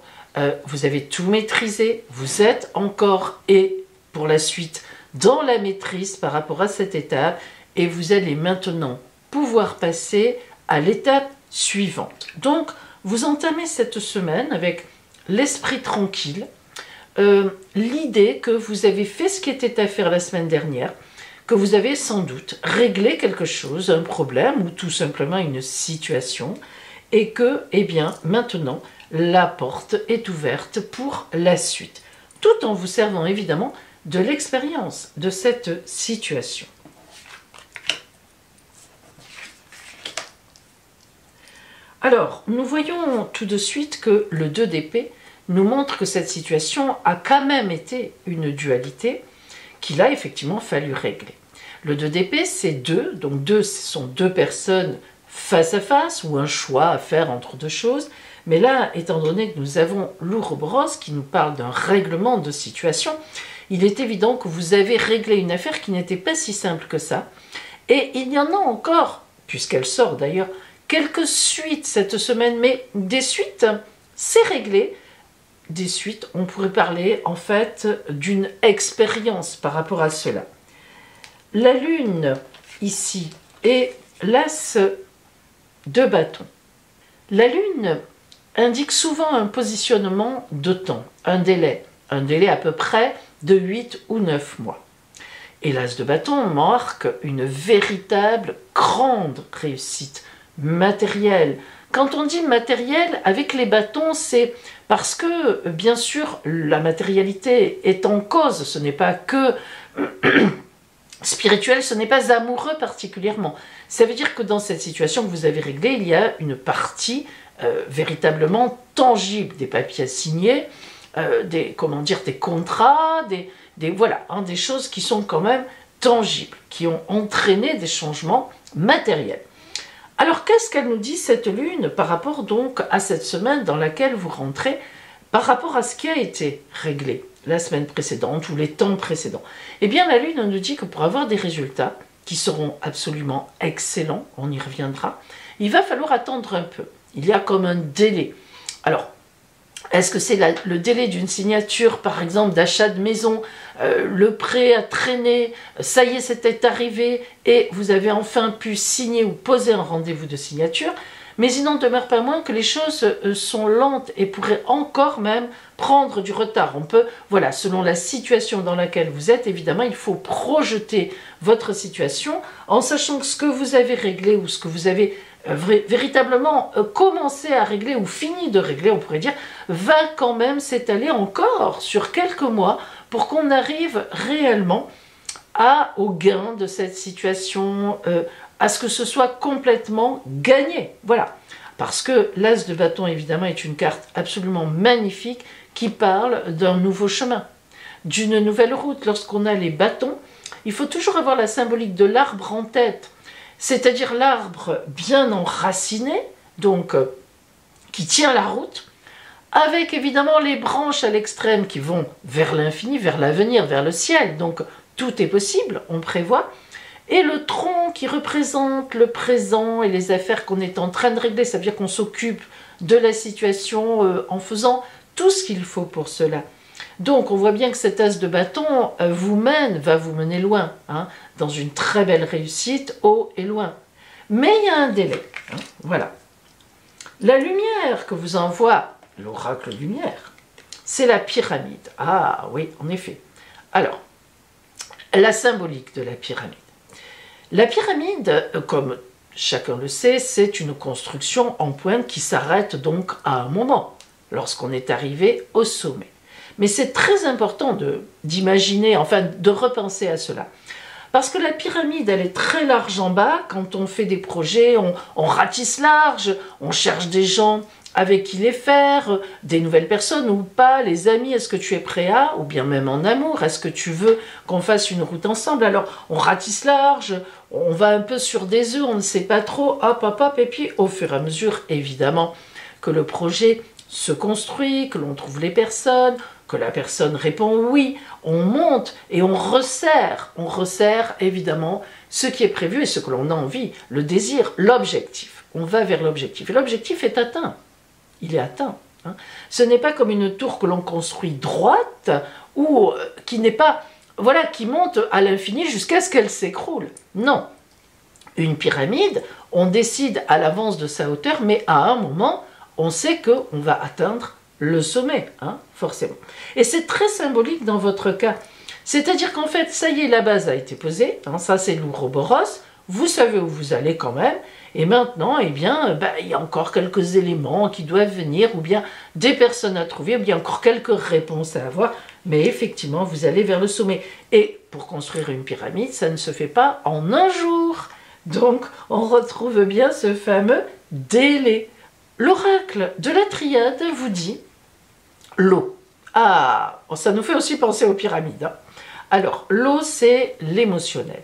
vous avez tout maîtrisé, vous êtes encore et pour la suite dans la maîtrise par rapport à cette étape et vous allez maintenant pouvoir passer à l'étape suivante. Donc vous entamez cette semaine avec l'esprit tranquille, l'idée que vous avez fait ce qui était à faire la semaine dernière, que vous avez sans doute réglé quelque chose, un problème ou tout simplement une situation et que, eh bien, maintenant, la porte est ouverte pour la suite, tout en vous servant évidemment de l'expérience de cette situation. Alors, nous voyons tout de suite que le 2 d'épée nous montre que cette situation a quand même été une dualité qu'il a effectivement fallu régler. Le 2 d'épée, c'est deux, donc deux, ce sont deux personnes face à face, ou un choix à faire entre deux choses. Mais là, étant donné que nous avons l'Ouroboros qui nous parle d'un règlement de situation, il est évident que vous avez réglé une affaire qui n'était pas si simple que ça. Et il y en a encore, puisqu'elle sort d'ailleurs, quelques suites cette semaine, mais des suites, c'est réglé. Des suites, on pourrait parler en fait d'une expérience par rapport à cela. La lune, ici, est l'as de bâton. La lune indique souvent un positionnement de temps, un délai à peu près de 8 ou 9 mois. Et l'as de bâton marque une véritable grande réussite matérielle. Quand on dit matériel, avec les bâtons, c'est parce que, bien sûr, la matérialité est en cause. Ce n'est pas que spirituel, ce n'est pas amoureux particulièrement. Ça veut dire que dans cette situation que vous avez réglée, il y a une partie véritablement tangible, des papiers signés, des contrats, voilà, des choses qui sont quand même tangibles, qui ont entraîné des changements matériels. Alors, qu'est-ce qu'elle nous dit, cette lune, par rapport donc à cette semaine dans laquelle vous rentrez, par rapport à ce qui a été réglé la semaine précédente ou les temps précédents? Eh bien, la lune nous dit que pour avoir des résultats qui seront absolument excellents, on y reviendra, il va falloir attendre un peu. Il y a comme un délai. Alors, est-ce que c'est le délai d'une signature, par exemple, d'achat de maison, le prêt a traîné, ça y est, c'était arrivé, et vous avez enfin pu signer ou poser un rendez-vous de signature, mais il n'en demeure pas moins que les choses sont lentes et pourraient encore même prendre du retard. On peut, voilà, selon la situation dans laquelle vous êtes, évidemment, il faut projeter votre situation en sachant que ce que vous avez réglé ou ce que vous avez véritablement commencé à régler ou fini de régler, on pourrait dire, va quand même s'étaler encore sur quelques mois pour qu'on arrive réellement au gain de cette situation, à ce que ce soit complètement gagné. Voilà. Parce que l'as de bâton, évidemment, est une carte absolument magnifique qui parle d'un nouveau chemin, d'une nouvelle route. Lorsqu'on a les bâtons, il faut toujours avoir la symbolique de l'arbre en tête, c'est-à-dire l'arbre bien enraciné, donc qui tient la route, avec évidemment les branches à l'extrême qui vont vers l'infini, vers l'avenir, vers le ciel. Donc tout est possible, on prévoit. Et le tronc qui représente le présent et les affaires qu'on est en train de régler, ça veut dire qu'on s'occupe de la situation en faisant tout ce qu'il faut pour cela. Donc on voit bien que cet as de bâton va vous mener loin, hein, dans une très belle réussite, haut et loin. Mais il y a un délai, hein, voilà. La lumière que vous envoie l'oracle lumière, c'est la pyramide. Ah oui, en effet. Alors, la symbolique de la pyramide. La pyramide, comme chacun le sait, c'est une construction en pointe qui s'arrête donc à un moment, lorsqu'on est arrivé au sommet. Mais c'est très important d'imaginer, enfin de repenser à cela. Parce que la pyramide, elle est très large en bas. Quand on fait des projets, on ratisse large, on cherche des gens avec qui les faire, des nouvelles personnes ou pas, les amis, est-ce que tu es prêt à, ou bien même en amour, est-ce que tu veux qu'on fasse une route ensemble? Alors on ratisse large, on va un peu sur des œufs, on ne sait pas trop, hop, hop, hop, et puis au fur et à mesure, évidemment, que le projet se construit, que l'on trouve les personnes, que la personne répond oui, on monte et on resserre évidemment ce qui est prévu et ce que l'on a envie, le désir, l'objectif. On va vers l'objectif et l'objectif est atteint. Il est atteint. Hein. Ce n'est pas comme une tour que l'on construit droite ou qui n'est pas, voilà, qui monte à l'infini jusqu'à ce qu'elle s'écroule. Non. Une pyramide, on décide à l'avance de sa hauteur, mais à un moment, on sait qu'on va atteindre le sommet, hein, forcément. Et c'est très symbolique dans votre cas. C'est-à-dire qu'en fait, ça y est, la base a été posée, hein, ça c'est l'Ouroboros, vous savez où vous allez quand même, et maintenant, eh bien, il y a encore quelques éléments qui doivent venir, ou bien des personnes à trouver, ou bien encore quelques réponses à avoir, mais effectivement, vous allez vers le sommet. Et pour construire une pyramide, ça ne se fait pas en un jour. Donc, on retrouve bien ce fameux délai. l'oracle de la triade vous dit l'eau. Ah, ça nous fait aussi penser aux pyramides. Hein. Alors, l'eau, c'est l'émotionnel,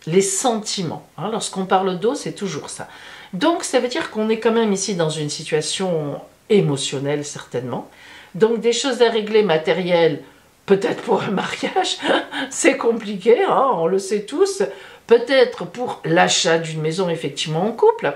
les sentiments. Hein. Lorsqu'on parle d'eau, c'est toujours ça. Donc, ça veut dire qu'on est quand même ici dans une situation émotionnelle, certainement. Donc, des choses à régler matérielles, peut-être pour un mariage, c'est compliqué, hein, on le sait tous. Peut-être pour l'achat d'une maison, effectivement, en couple.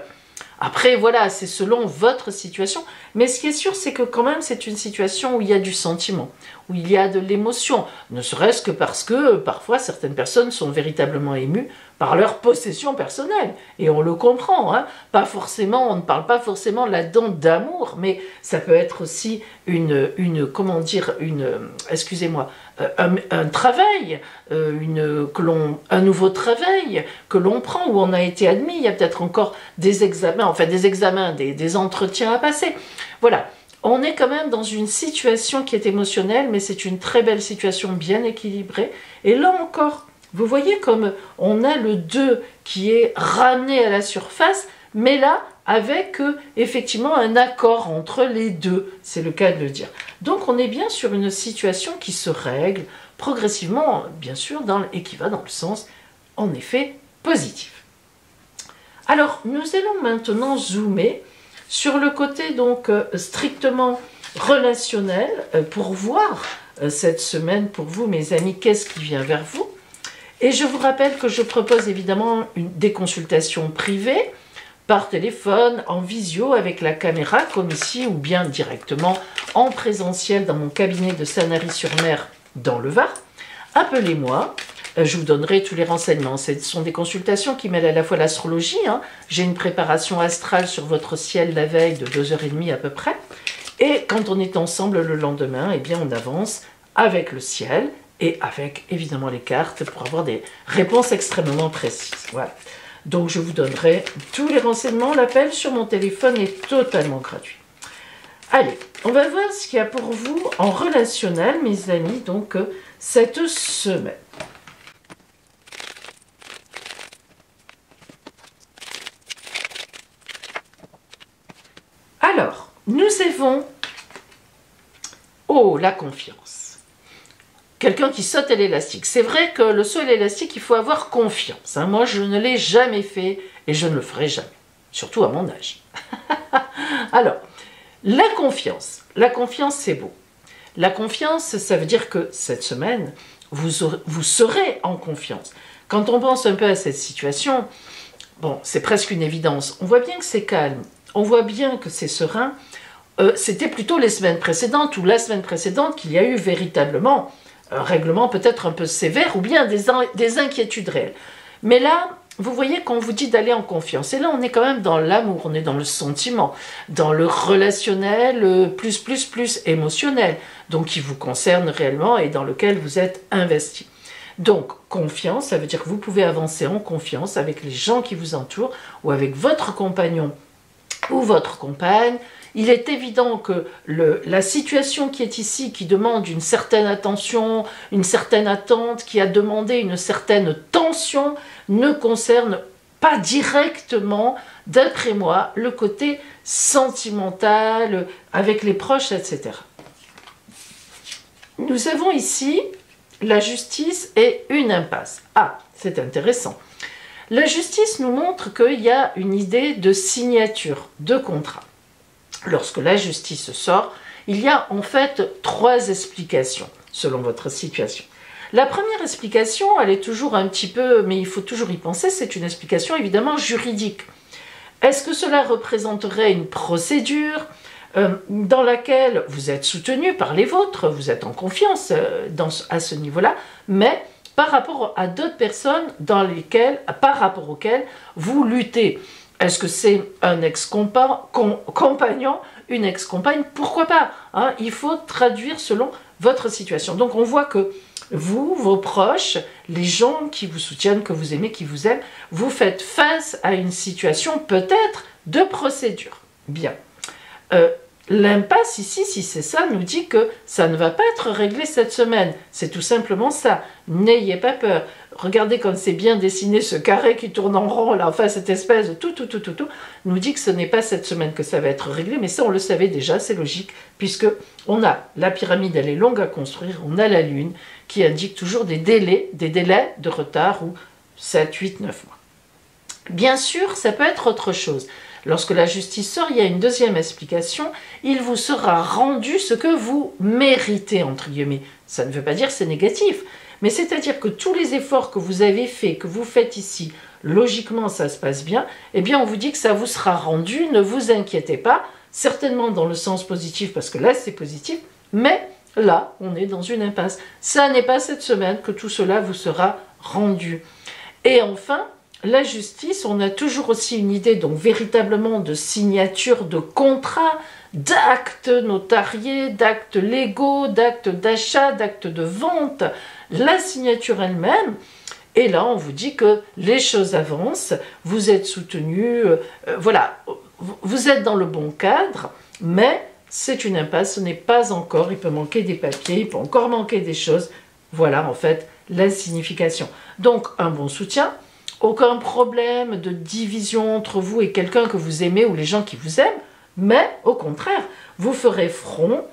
Après, voilà, c'est selon votre situation. Mais ce qui est sûr, c'est que quand même, c'est une situation où il y a du sentiment, où il y a de l'émotion. Ne serait-ce que parce que, parfois, certaines personnes sont véritablement émues par leur possession personnelle. Et on le comprend, hein. Pas forcément, on ne parle pas forcément là-dedans d'amour, mais ça peut être aussi excusez-moi, un travail, un nouveau travail que l'on prend, où on a été admis, il y a peut-être encore des examens, des entretiens à passer. Voilà, on est quand même dans une situation qui est émotionnelle, mais c'est une très belle situation bien équilibrée. Et là encore, vous voyez comme on a le 2 qui est ramené à la surface, mais là, avec effectivement un accord entre les deux, c'est le cas de le dire. Donc on est bien sur une situation qui se règle progressivement, bien sûr, et qui va dans le sens, en effet, positif. Alors, nous allons maintenant zoomer sur le côté donc strictement relationnel pour voir cette semaine pour vous, mes amis, qu'est-ce qui vient vers vous. Et je vous rappelle que je propose évidemment des consultations privées par téléphone, en visio avec la caméra, comme ici, ou bien directement en présentiel dans mon cabinet de Sanary-sur-Mer dans le Var. Appelez-moi, je vous donnerai tous les renseignements. Ce sont des consultations qui mêlent à la fois l'astrologie, hein. J'ai une préparation astrale sur votre ciel la veille de 2h30 à peu près, et quand on est ensemble le lendemain, eh bien on avance avec le ciel et avec évidemment les cartes pour avoir des réponses extrêmement précises. Voilà. Donc je vous donnerai tous les renseignements. L'appel sur mon téléphone est totalement gratuit. Allez, on va voir ce qu'il y a pour vous en relationnel, mes amis, donc cette semaine. Alors, nous avons la confiance. Quelqu'un qui saute à l'élastique. C'est vrai que le saut à l'élastique, il faut avoir confiance. Hein. Moi, je ne l'ai jamais fait et je ne le ferai jamais. Surtout à mon âge. Alors, la confiance. La confiance, c'est beau. La confiance, ça veut dire que cette semaine, vous serez en confiance. Quand on pense un peu à cette situation, bon, c'est presque une évidence. On voit bien que c'est calme. On voit bien que c'est serein. C'était plutôt les semaines précédentes ou la semaine précédente qu'il y a eu véritablement un règlement peut-être un peu sévère ou bien des inquiétudes réelles. Mais là, vous voyez qu'on vous dit d'aller en confiance. Et là, on est quand même dans l'amour, on est dans le sentiment, dans le relationnel plus émotionnel, donc qui vous concerne réellement et dans lequel vous êtes investi. Donc, confiance, ça veut dire que vous pouvez avancer en confiance avec les gens qui vous entourent ou avec votre compagnon ou votre compagne. Il est évident que la situation qui est ici, qui demande une certaine attention, une certaine attente, qui a demandé une certaine tension, ne concerne pas directement, d'après moi, le côté sentimental, avec les proches, etc. Nous avons ici la justice et une impasse. Ah, c'est intéressant. La justice nous montre qu'il y a une idée de signature, de contrat. Lorsque la justice sort, il y a en fait 3 explications selon votre situation. La première explication, elle est toujours un petit peu, mais il faut toujours y penser, c'est une explication évidemment juridique. Est-ce que cela représenterait une procédure dans laquelle vous êtes soutenu par les vôtres, vous êtes en confiance à ce niveau-là, mais par rapport à d'autres personnes par rapport auxquelles vous luttez? Est-ce que c'est un ex-compagnon, une ex-compagne? Pourquoi pas, hein? Il faut traduire selon votre situation. Donc on voit que vous, vos proches, les gens qui vous soutiennent, que vous aimez, qui vous aiment, vous faites face à une situation peut-être de procédure. Bien. L'impasse ici, si c'est ça, nous dit que ça ne va pas être réglé cette semaine. C'est tout simplement ça. N'ayez pas peur. regardez comme c'est bien dessiné ce carré qui tourne en rond, là, enfin cette espèce de tout, nous dit que ce n'est pas cette semaine que ça va être réglé, mais ça on le savait déjà, c'est logique, puisque on a la pyramide, elle est longue à construire, on a la Lune qui indique toujours des délais de retard, ou 7, 8, 9 mois. Bien sûr, ça peut être autre chose. Lorsque la justice sort, il y a une deuxième explication. Il vous sera rendu ce que vous méritez, entre guillemets. Ça ne veut pas dire que c'est négatif, mais c'est-à-dire que tous les efforts que vous avez faits, que vous faites ici, logiquement ça se passe bien, eh bien on vous dit que ça vous sera rendu, ne vous inquiétez pas, certainement dans le sens positif, parce que là c'est positif, mais là on est dans une impasse. Ça n'est pas cette semaine que tout cela vous sera rendu. Et enfin, la justice, on a toujours aussi une idée donc véritablement de signature de contrat, d'actes notariés, d'actes légaux, d'actes d'achat, d'actes de vente, la signature elle-même. Et là, on vous dit que les choses avancent, vous êtes soutenu, voilà, vous êtes dans le bon cadre, mais c'est une impasse, ce n'est pas encore, il peut manquer des papiers, il peut encore manquer des choses. Voilà en fait la signification. Donc un bon soutien. Aucun problème de division entre vous et quelqu'un que vous aimez ou les gens qui vous aiment, mais au contraire, vous ferez front,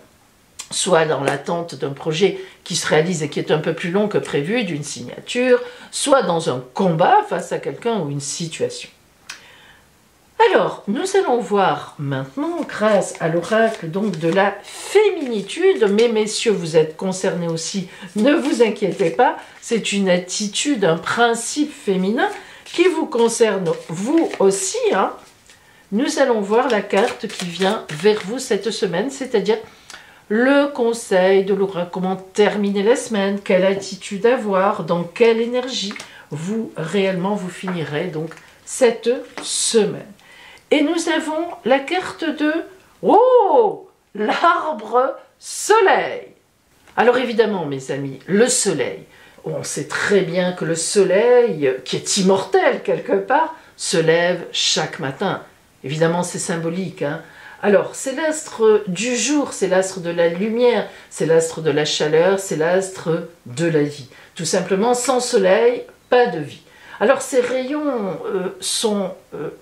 soit dans l'attente d'un projet qui se réalise et qui est un peu plus long que prévu, d'une signature, soit dans un combat face à quelqu'un ou une situation. Alors, nous allons voir maintenant, grâce à l'oracle donc de la féminitude, mais messieurs, vous êtes concernés aussi, ne vous inquiétez pas, c'est une attitude, un principe féminin qui vous concerne vous aussi. Hein. Nous allons voir la carte qui vient vers vous cette semaine, c'est-à-dire le conseil de l'oracle, comment terminer la semaine, quelle attitude avoir, dans quelle énergie vous réellement vous finirez donc cette semaine. Et nous avons la carte de l'arbre soleil. Alors évidemment, mes amis, le soleil, on sait très bien que le soleil, qui est immortel quelque part, se lève chaque matin. Évidemment, c'est symbolique. Hein. Alors, c'est l'astre du jour, c'est l'astre de la lumière, c'est l'astre de la chaleur, c'est l'astre de la vie. Tout simplement, sans soleil, pas de vie. Alors ces rayons sont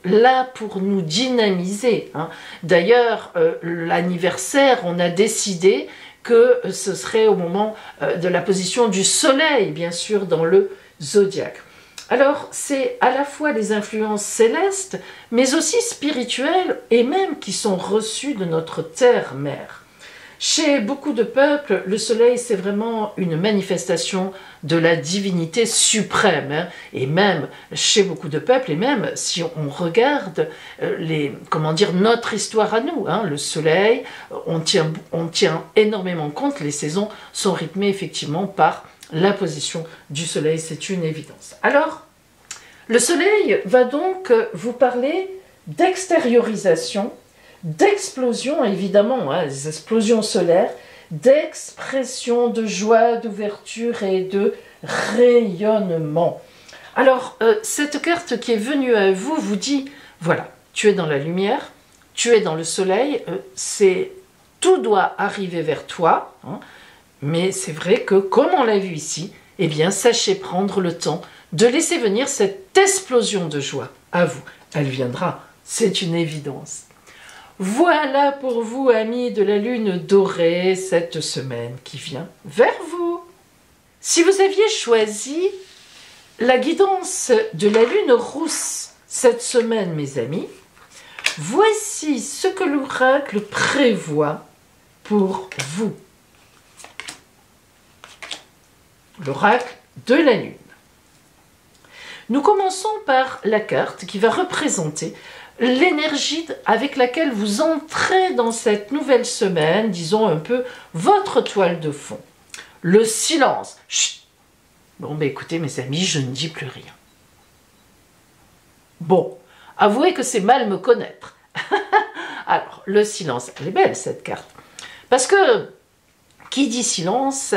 là pour nous dynamiser. Hein. D'ailleurs, l'anniversaire, on a décidé que ce serait au moment de la position du soleil, bien sûr, dans le zodiaque. Alors c'est à la fois les influences célestes, mais aussi spirituelles, et même qui sont reçues de notre terre-mère. Chez beaucoup de peuples, le soleil, c'est vraiment une manifestation de la divinité suprême. Hein. Et même chez beaucoup de peuples, et même si on regarde notre histoire à nous, hein, le soleil, on tient énormément compte, les saisons sont rythmées effectivement par la position du soleil, c'est une évidence. Alors, le soleil va donc vous parler d'extériorisation, d'explosion, évidemment, hein, des explosions solaires, d'expression, de joie, d'ouverture et de rayonnement. Alors, cette carte qui est venue à vous vous dit, voilà, tu es dans la lumière, tu es dans le soleil, tout doit arriver vers toi, hein, mais c'est vrai que, comme on l'a vu ici, eh bien, sachez prendre le temps de laisser venir cette explosion de joie à vous. Elle viendra, c'est une évidence. Voilà pour vous, amis de la lune dorée, cette semaine qui vient vers vous. Si vous aviez choisi la guidance de la lune rousse cette semaine, mes amis, voici ce que l'oracle prévoit pour vous. L'oracle de la lune. Nous commençons par la carte qui va représenter l'énergie avec laquelle vous entrez dans cette nouvelle semaine, disons un peu votre toile de fond. Le silence. Chut. Bon, ben écoutez, mes amis, je ne dis plus rien. Bon, avouez que c'est mal me connaître. Alors, le silence, elle est belle cette carte. Parce que qui dit silence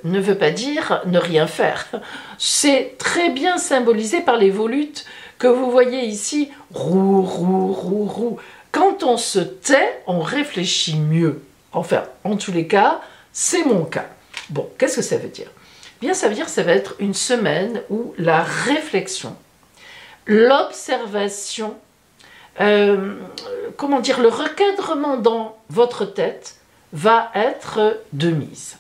ne veut pas dire ne rien faire. C'est très bien symbolisé par les volutes que vous voyez ici. Roux, roux, roux, roux. Quand on se tait, on réfléchit mieux. Enfin, en tous les cas, c'est mon cas. Bon, qu'est-ce que ça veut dire? bien ça veut dire que ça va être une semaine où la réflexion, l'observation, comment dire, le recadrement dans votre tête va être de mise.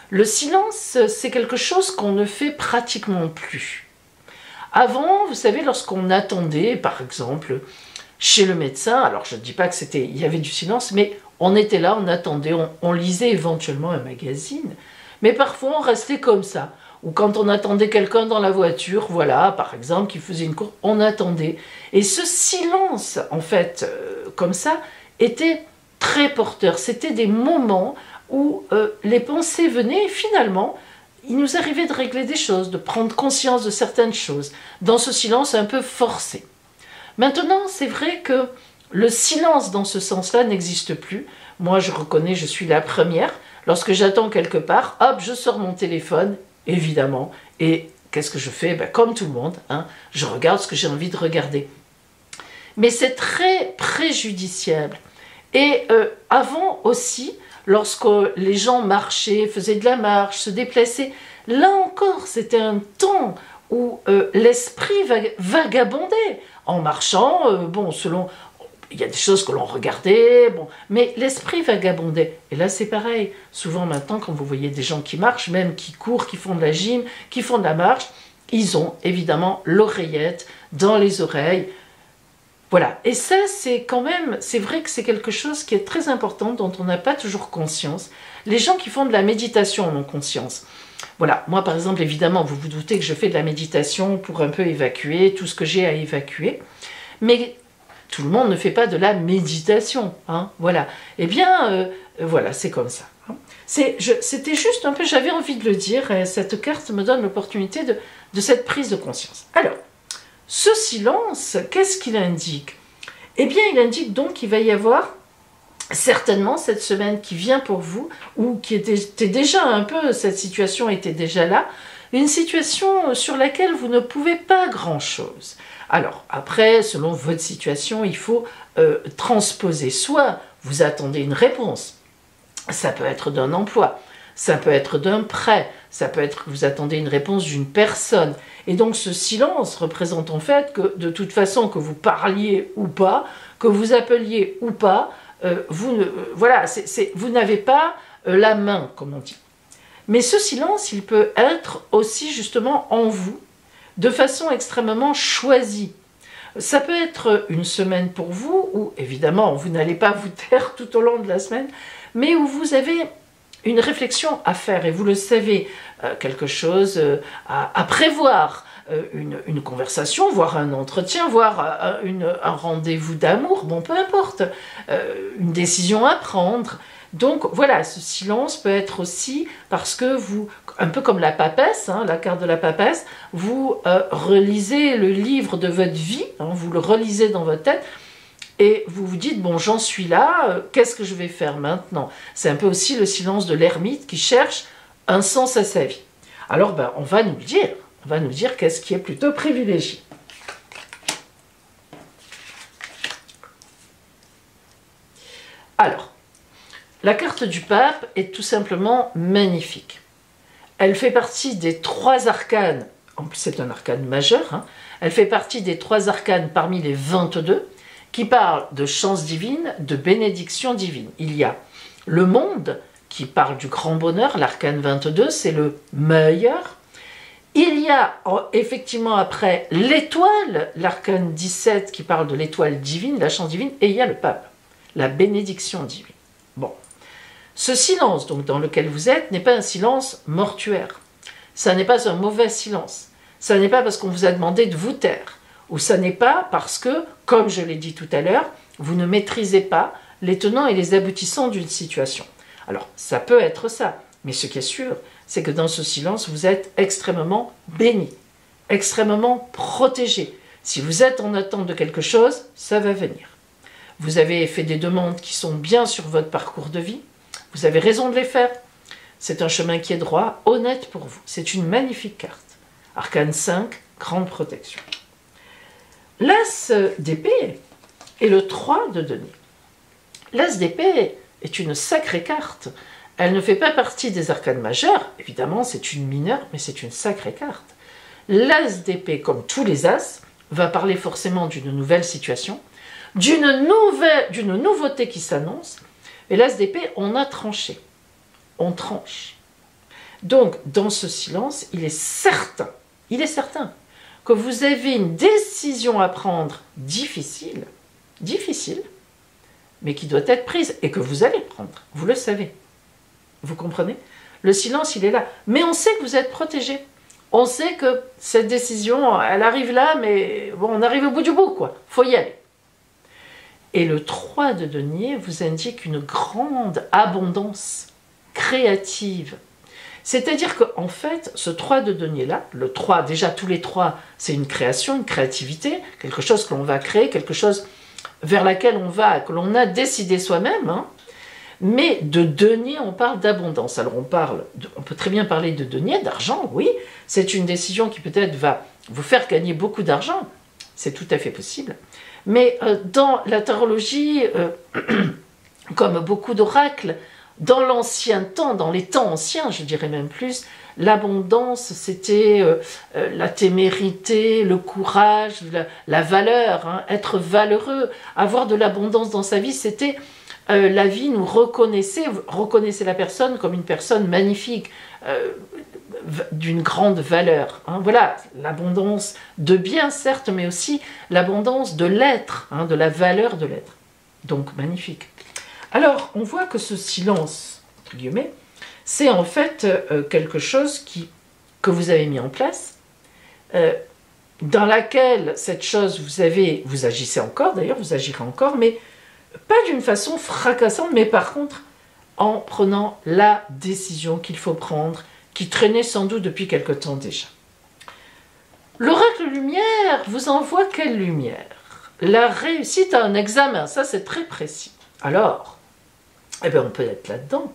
Le silence, c'est quelque chose qu'on ne fait pratiquement plus. Avant, vous savez, lorsqu'on attendait, par exemple, chez le médecin, alors je ne dis pas que c'était, il y avait du silence, mais on était là, on attendait, on lisait éventuellement un magazine, mais parfois on restait comme ça. Ou quand on attendait quelqu'un dans la voiture, voilà, par exemple, qui faisait une course, on attendait. Et ce silence, en fait, comme ça, était très porteur. C'était des moments où les pensées venaient et finalement, il nous arrivait de régler des choses, de prendre conscience de certaines choses, dans ce silence un peu forcé. Maintenant, c'est vrai que le silence dans ce sens-là n'existe plus. Moi, je reconnais, je suis la première. Lorsque j'attends quelque part, hop, je sors mon téléphone, évidemment, et qu'est-ce que je fais? Ben, comme tout le monde, hein, je regarde ce que j'ai envie de regarder. Mais c'est très préjudiciable. Et avant aussi, lorsque les gens marchaient, faisaient de la marche, se déplaçaient, là encore, c'était un temps où l'esprit vagabondait. En marchant, bon, selon... Il y a des choses que l'on regardait, bon, mais l'esprit vagabondait. Et là, c'est pareil. Souvent maintenant, quand vous voyez des gens qui marchent, même qui courent, qui font de la gym, qui font de la marche, ils ont évidemment l'oreillette dans les oreilles. Voilà. Et ça, c'est quand même, c'est vrai que c'est quelque chose qui est très important, dont on n'a pas toujours conscience. Les gens qui font de la méditation en ont conscience. Voilà. Moi, par exemple, évidemment, vous vous doutez que je fais de la méditation pour un peu évacuer tout ce que j'ai à évacuer. Mais tout le monde ne fait pas de la méditation, hein, voilà. Eh bien, voilà, c'est comme ça. Hein. C'était juste un peu, j'avais envie de le dire, et cette carte me donne l'opportunité de cette prise de conscience. Alors, ce silence, qu'est-ce qu'il indique? Eh bien, il indique donc qu'il va y avoir certainement cette semaine qui vient pour vous, ou qui était déjà un peu, cette situation était déjà là, une situation sur laquelle vous ne pouvez pas grand-chose. Alors, après, selon votre situation, il faut transposer. Soit vous attendez une réponse, ça peut être d'un emploi, ça peut être d'un prêt, ça peut être que vous attendez une réponse d'une personne. Et donc ce silence représente en fait que de toute façon, que vous parliez ou pas, que vous appeliez ou pas, voilà, vous n'avez pas la main, comme on dit. Mais ce silence, il peut être aussi justement en vous, de façon extrêmement choisie. Ça peut être une semaine pour vous, où évidemment vous n'allez pas vous taire tout au long de la semaine, mais où vous avez une réflexion à faire, et vous le savez, quelque chose à prévoir, une conversation, voire un entretien, voire un rendez-vous d'amour, bon peu importe, une décision à prendre. Donc voilà, ce silence peut être aussi parce que vous, un peu comme la papesse, hein, la carte de la papesse, vous relisez le livre de votre vie, hein, vous le relisez dans votre tête, et vous vous dites, bon, j'en suis là, qu'est-ce que je vais faire maintenant? C'est un peu aussi le silence de l'ermite qui cherche un sens à sa vie. Alors, ben, on va nous dire qu'est-ce qui est plutôt privilégié. Alors, la carte du pape est tout simplement magnifique. Elle fait partie des 3 arcanes, en plus c'est un arcane majeur, hein, elle fait partie des 3 arcanes parmi les 22, qui parlent de chance divine, de bénédiction divine. Il y a le monde, qui parle du grand bonheur, l'arcane 22, c'est le meilleur. Il y a effectivement après l'étoile, l'arcane 17, qui parle de l'étoile divine, la chance divine, et il y a le pape, la bénédiction divine. Bon. Ce silence donc, dans lequel vous êtes n'est pas un silence mortuaire. Ça n'est pas un mauvais silence. Ça n'est pas parce qu'on vous a demandé de vous taire. Ou ça n'est pas parce que, comme je l'ai dit tout à l'heure, vous ne maîtrisez pas les tenants et les aboutissants d'une situation. Alors, ça peut être ça. Mais ce qui est sûr, c'est que dans ce silence, vous êtes extrêmement béni, extrêmement protégé. Si vous êtes en attente de quelque chose, ça va venir. Vous avez fait des demandes qui sont bien sur votre parcours de vie. Vous avez raison de les faire. C'est un chemin qui est droit, honnête pour vous. C'est une magnifique carte. Arcane 5, grande protection. L'As d'épée est le 3 de denier. L'As d'épée est une sacrée carte. Elle ne fait pas partie des arcanes majeures, évidemment c'est une mineure, mais c'est une sacrée carte. L'as d'épée, comme tous les as, va parler forcément d'une nouvelle situation, d'une nouveauté qui s'annonce, et l'as d'épée, on a tranché, on tranche. Donc, dans ce silence, il est certain que vous avez une décision à prendre difficile, mais qui doit être prise, et que vous allez prendre, vous le savez. Vous comprenez? Le silence, il est là. Mais on sait que vous êtes protégé. On sait que cette décision, elle arrive là, mais bon, on arrive au bout du bout, quoi. Faut y aller. Et le 3 de denier vous indique une grande abondance créative. C'est-à-dire qu'en fait, ce 3 de denier-là, le 3, déjà tous les 3, c'est une création, une créativité, quelque chose que l'on va créer, quelque chose vers laquelle on va, que l'on a décidé soi-même, hein. Mais de denier, on parle d'abondance. Alors on peut très bien parler de denier, d'argent, oui. C'est une décision qui peut-être va vous faire gagner beaucoup d'argent. C'est tout à fait possible. Mais dans la tarologie, comme beaucoup d'oracles, dans l'ancien temps, dans les temps anciens, je dirais même plus, l'abondance, c'était la témérité, le courage, la valeur, hein, être valeureux, avoir de l'abondance dans sa vie, c'était... la vie nous reconnaissait la personne comme une personne magnifique, d'une grande valeur. Hein. Voilà, l'abondance de bien, certes, mais aussi l'abondance de l'être, hein, de la valeur de l'être. Donc, magnifique. Alors, on voit que ce silence, entre guillemets, c'est en fait quelque chose que vous avez mis en place, dans laquelle cette chose, vous agissez encore, d'ailleurs, vous agirez encore, mais pas d'une façon fracassante, mais par contre, en prenant la décision qu'il faut prendre, qui traînait sans doute depuis quelque temps déjà. L'oracle lumière vous envoie quelle lumière? La réussite à un examen, ça c'est très précis. Alors, eh bien, on peut être là-dedans.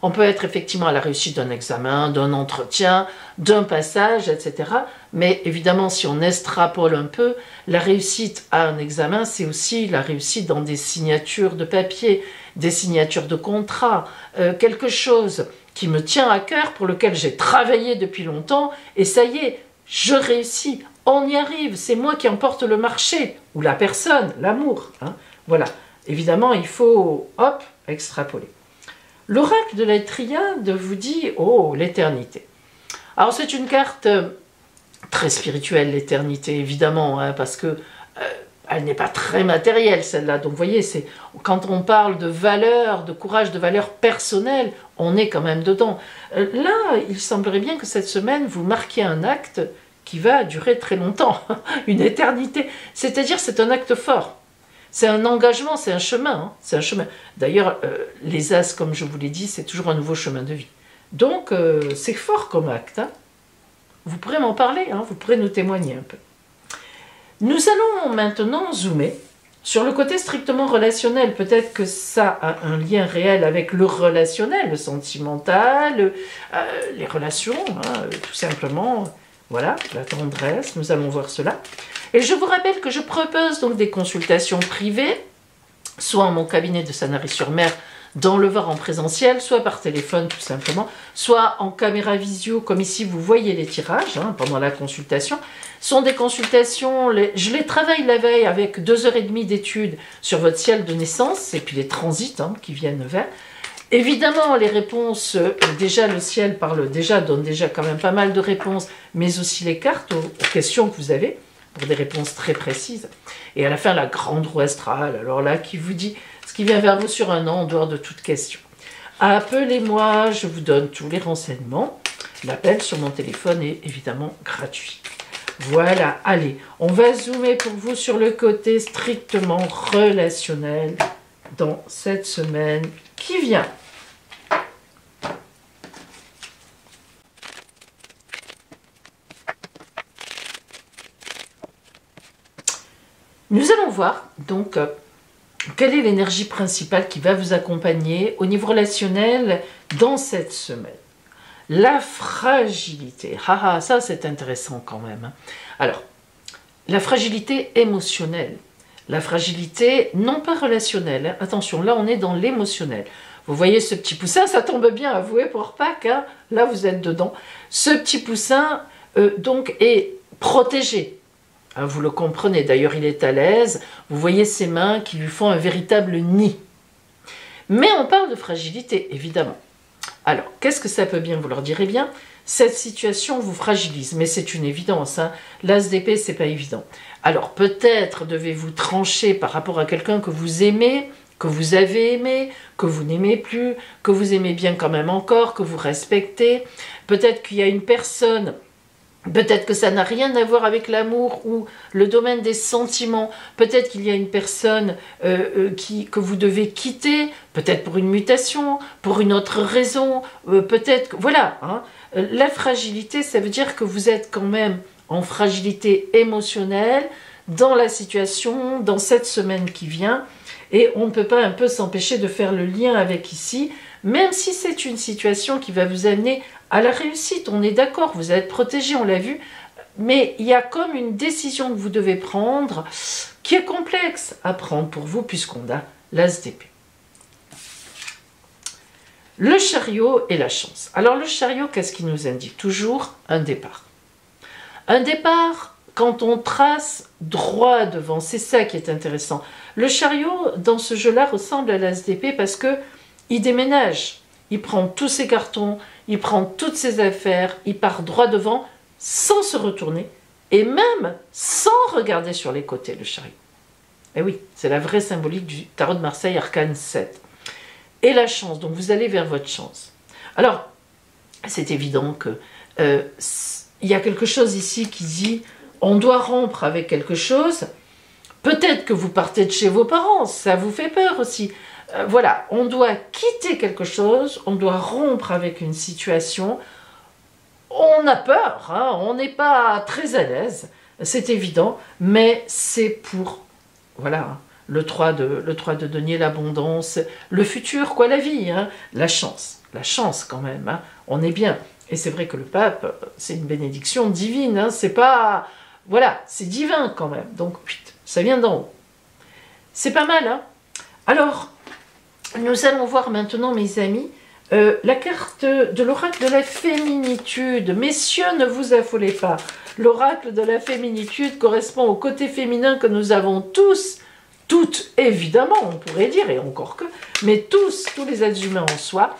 On peut être effectivement à la réussite d'un examen, d'un entretien, d'un passage, etc. Mais évidemment, si on extrapole un peu, la réussite à un examen, c'est aussi la réussite dans des signatures de papier, des signatures de contrat, quelque chose qui me tient à cœur, pour lequel j'ai travaillé depuis longtemps, et ça y est, je réussis, on y arrive, c'est moi qui emporte le marché, ou la personne, l'amour. Hein. Voilà, évidemment, il faut, hop, extrapoler. L'oracle de la triade vous dit « Oh, l'éternité ». Alors c'est une carte très spirituelle, l'éternité, évidemment, hein, parce que elle n'est pas très matérielle, celle-là. Donc vous voyez, quand on parle de valeur, de courage, de valeur personnelle, on est quand même dedans. Là, il semblerait bien que cette semaine, vous marquiez un acte qui va durer très longtemps, une éternité. C'est-à-dire, c'est un acte fort. C'est un engagement, c'est un chemin. Hein, c'est un chemin. D'ailleurs, les as, comme je vous l'ai dit, c'est toujours un nouveau chemin de vie. Donc, c'est fort comme acte. Hein. Vous pourrez m'en parler, hein, vous pourrez nous témoigner un peu. Nous allons maintenant zoomer sur le côté strictement relationnel. Peut-être que ça a un lien réel avec le relationnel, le sentimental, les relations, hein, tout simplement. Voilà, la tendresse, nous allons voir cela. Et je vous rappelle que je propose donc des consultations privées, soit en mon cabinet de Sanary-sur-Mer, dans le Var en présentiel, soit par téléphone tout simplement, soit en caméra visio, comme ici vous voyez les tirages hein, pendant la consultation. Ce sont des consultations, je les travaille la veille avec 2h30 d'études sur votre ciel de naissance, et puis les transits hein, qui viennent vers. Évidemment, les réponses, déjà le ciel donne déjà quand même pas mal de réponses, mais aussi les cartes aux questions que vous avez, pour des réponses très précises. Et à la fin, la grande roue astrale, alors là, qui vous dit ce qui vient vers vous sur un an, en dehors de toute question. Appelez-moi, je vous donne tous les renseignements. L'appel sur mon téléphone est évidemment gratuit. Voilà, allez, on va zoomer pour vous sur le côté strictement relationnel dans cette semaine qui vient. Nous allons voir donc quelle est l'énergie principale qui va vous accompagner au niveau relationnel dans cette semaine. La fragilité. Ah, ça c'est intéressant quand même. Alors, la fragilité émotionnelle. La fragilité non pas relationnelle. Attention, là on est dans l'émotionnel. Vous voyez ce petit poussin, ça tombe bien, avouez, pour Pâques, hein, là vous êtes dedans. Ce petit poussin, donc, est protégé. Hein, vous le comprenez, d'ailleurs il est à l'aise. Vous voyez ses mains qui lui font un véritable nid. Mais on parle de fragilité, évidemment. Alors, qu'est-ce que ça peut bien vouloir dire? Eh bien, cette situation vous fragilise, mais c'est une évidence. Hein. L'as d'épée, c'est pas évident. Alors, peut-être devez-vous trancher par rapport à quelqu'un que vous aimez, que vous avez aimé, que vous n'aimez plus, que vous aimez bien quand même encore, que vous respectez. Peut-être qu'il y a une personne... Peut-être que ça n'a rien à voir avec l'amour ou le domaine des sentiments. Peut-être qu'il y a une personne que vous devez quitter, peut-être pour une mutation, pour une autre raison, peut-être que... Voilà, hein. La fragilité, ça veut dire que vous êtes quand même en fragilité émotionnelle dans la situation, dans cette semaine qui vient. Et on ne peut pas un peu s'empêcher de faire le lien avec ici, même si c'est une situation qui va vous amener à la réussite. On est d'accord, vous êtes protégé, on l'a vu, mais il y a comme une décision que vous devez prendre qui est complexe à prendre pour vous puisqu'on a l'as d'épée. Le chariot et la chance. Alors le chariot, qu'est-ce qu'il nous indique? Toujours un départ. Un départ quand on trace droit devant, c'est ça qui est intéressant. Le chariot, dans ce jeu-là, ressemble à l'as d'épée parce que il déménage. Il prend tous ses cartons, il prend toutes ses affaires, il part droit devant sans se retourner et même sans regarder sur les côtés, le chariot. Et oui, c'est la vraie symbolique du tarot de Marseille, arcane 7. Et la chance, donc vous allez vers votre chance. Alors, c'est évident que il y a quelque chose ici qui dit on doit rompre avec quelque chose. Peut-être que vous partez de chez vos parents, ça vous fait peur aussi. Voilà, on doit quitter quelque chose, on doit rompre avec une situation. On a peur, hein, on n'est pas très à l'aise, c'est évident, mais c'est pour, voilà, le 3 de denier, l'abondance, le futur, quoi, la vie, hein, la chance quand même, hein, on est bien. Et c'est vrai que le pape, c'est une bénédiction divine, hein, c'est pas, voilà, c'est divin quand même, donc ça vient d'en haut. C'est pas mal, hein. Alors, nous allons voir maintenant, mes amis, la carte de l'oracle de la féminitude. Messieurs, ne vous affolez pas. L'oracle de la féminitude correspond au côté féminin que nous avons tous, toutes évidemment, on pourrait dire, et encore que, mais tous les êtres humains en soi,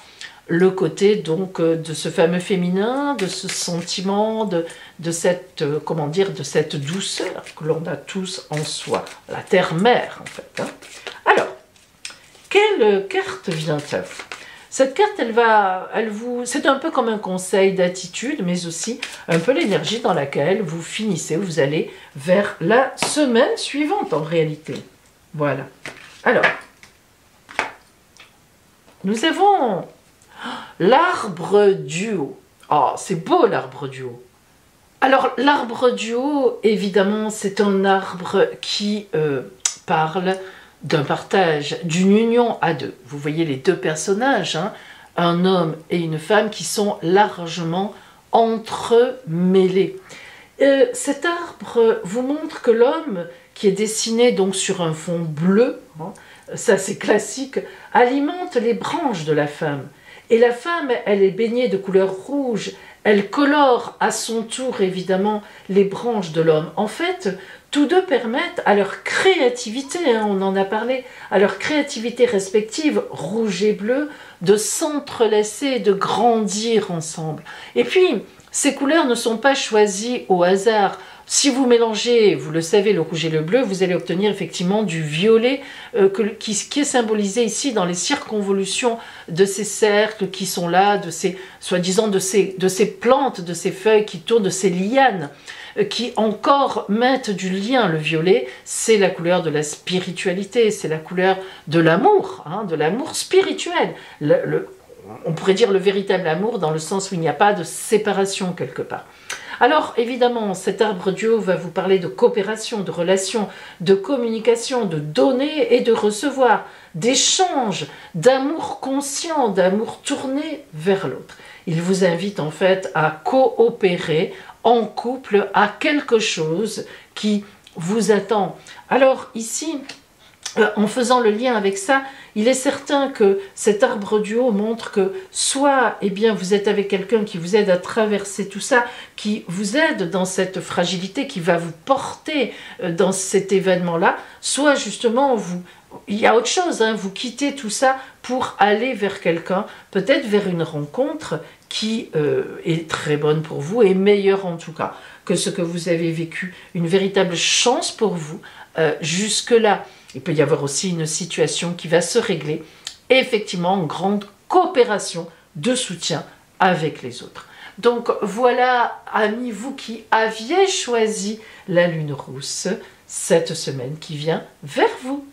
le côté donc de ce fameux féminin, de ce sentiment, de cette, comment dire, de cette douceur que l'on a tous en soi. La terre-mère, en fait. Hein. Alors, quelle carte vient à vous? Cette carte, c'est un peu comme un conseil d'attitude, mais aussi un peu l'énergie dans laquelle vous finissez, vous allez vers la semaine suivante en réalité. Voilà. Alors, nous avons l'arbre du haut. Oh, c'est beau l'arbre du haut. Alors, l'arbre du haut, évidemment, c'est un arbre qui parle d'un partage, d'une union à deux. Vous voyez les deux personnages, hein, un homme et une femme qui sont largement entremêlés. Cet arbre vous montre que l'homme, qui est dessiné donc sur un fond bleu, hein, ça c'est classique, alimente les branches de la femme. Et la femme, elle est baignée de couleur rouge, elle colore à son tour évidemment les branches de l'homme. En fait, tous deux permettent à leur créativité, hein, on en a parlé, à leur créativité respective, rouge et bleu, de s'entrelacer, de grandir ensemble. Et puis, ces couleurs ne sont pas choisies au hasard. Si vous mélangez, vous le savez, le rouge et le bleu, vous allez obtenir effectivement du violet qui est symbolisé ici dans les circonvolutions de ces cercles qui sont là, de ces, soi-disant, de ces plantes, de ces feuilles qui tournent, de ces lianes qui encore mettent du lien. Le violet, c'est la couleur de la spiritualité, c'est la couleur de l'amour, hein, de l'amour spirituel. On pourrait dire le véritable amour dans le sens où il n'y a pas de séparation quelque part. Alors évidemment, cet arbre du haut va vous parler de coopération, de relation, de communication, de donner et de recevoir, d'échange, d'amour conscient, d'amour tourné vers l'autre. Il vous invite en fait à coopérer en couple à quelque chose qui vous attend. Alors ici, en faisant le lien avec ça, il est certain que cet arbre du haut montre que soit eh bien, vous êtes avec quelqu'un qui vous aide à traverser tout ça, qui vous aide dans cette fragilité, qui va vous porter dans cet événement-là, soit justement il y a autre chose, hein, vous quittez tout ça pour aller vers quelqu'un, peut-être vers une rencontre qui est très bonne pour vous et meilleure en tout cas que ce que vous avez vécu, une véritable chance pour vous jusque-là. Il peut y avoir aussi une situation qui va se régler, et effectivement, en grande coopération de soutien avec les autres. Donc voilà, amis, vous qui aviez choisi la lune rousse, cette semaine qui vient vers vous.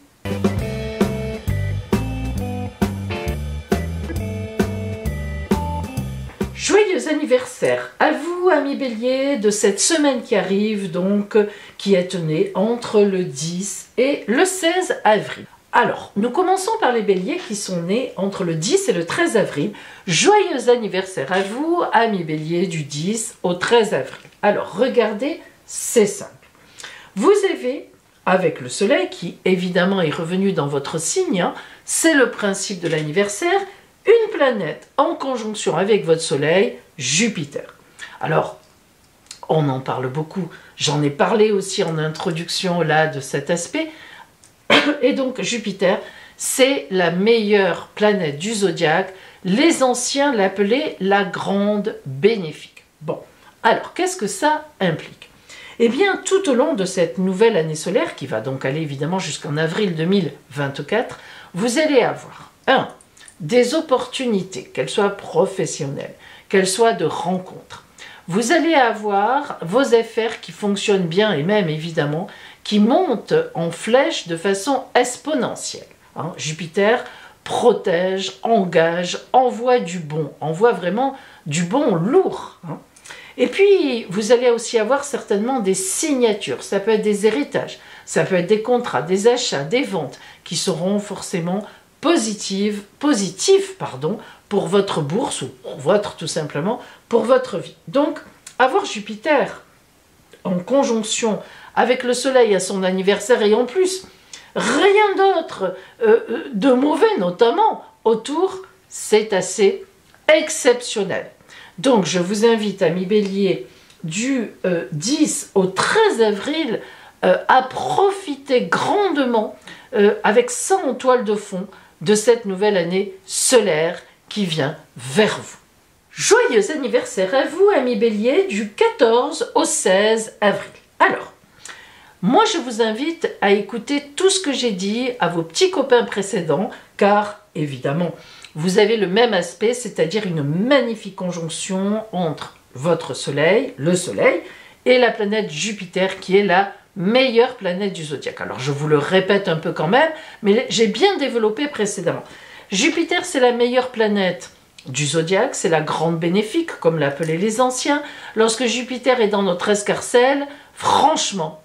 Joyeux anniversaire à vous, amis Bélier, de cette semaine qui arrive, donc, qui est née entre le 10 et le 16 avril. Alors, nous commençons par les Béliers qui sont nés entre le 10 et le 13 avril. Joyeux anniversaire à vous, amis Bélier, du 10 au 13 avril. Alors, regardez, c'est simple. Vous avez, avec le soleil, qui évidemment est revenu dans votre signe, hein, c'est le principe de l'anniversaire, une planète en conjonction avec votre soleil, Jupiter. Alors, on en parle beaucoup, j'en ai parlé aussi en introduction là de cet aspect, et donc Jupiter, c'est la meilleure planète du zodiaque, les anciens l'appelaient la grande bénéfique. Bon, alors qu'est-ce que ça implique? Eh bien, tout au long de cette nouvelle année solaire, qui va donc aller évidemment jusqu'en avril 2024, vous allez avoir des opportunités, qu'elles soient professionnelles, qu'elles soient de rencontres. Vous allez avoir vos affaires qui fonctionnent bien et même évidemment qui montent en flèche de façon exponentielle. Hein, Jupiter protège, engage, envoie du bon, envoie vraiment du bon lourd. Hein. Et puis, vous allez aussi avoir certainement des signatures, ça peut être des héritages, ça peut être des contrats, des achats, des ventes qui seront forcément positif pour votre bourse ou pour votre, tout simplement, pour votre vie. Donc, avoir Jupiter en conjonction avec le soleil à son anniversaire et en plus, rien d'autre de mauvais notamment autour, c'est assez exceptionnel. Donc, je vous invite, amis Bélier, du 10 au 13 avril, à profiter grandement avec 100 en toile de fond de cette nouvelle année solaire qui vient vers vous. Joyeux anniversaire à vous, amis Bélier, du 14 au 16 avril. Alors, moi je vous invite à écouter tout ce que j'ai dit à vos petits copains précédents, car évidemment, vous avez le même aspect, c'est-à-dire une magnifique conjonction entre votre soleil, le soleil, et la planète Jupiter qui est la meilleure planète du zodiaque. Alors je vous le répète un peu quand même, mais j'ai bien développé précédemment. Jupiter, c'est la meilleure planète du zodiaque, c'est la grande bénéfique, comme l'appelaient les anciens. Lorsque Jupiter est dans notre escarcelle, franchement,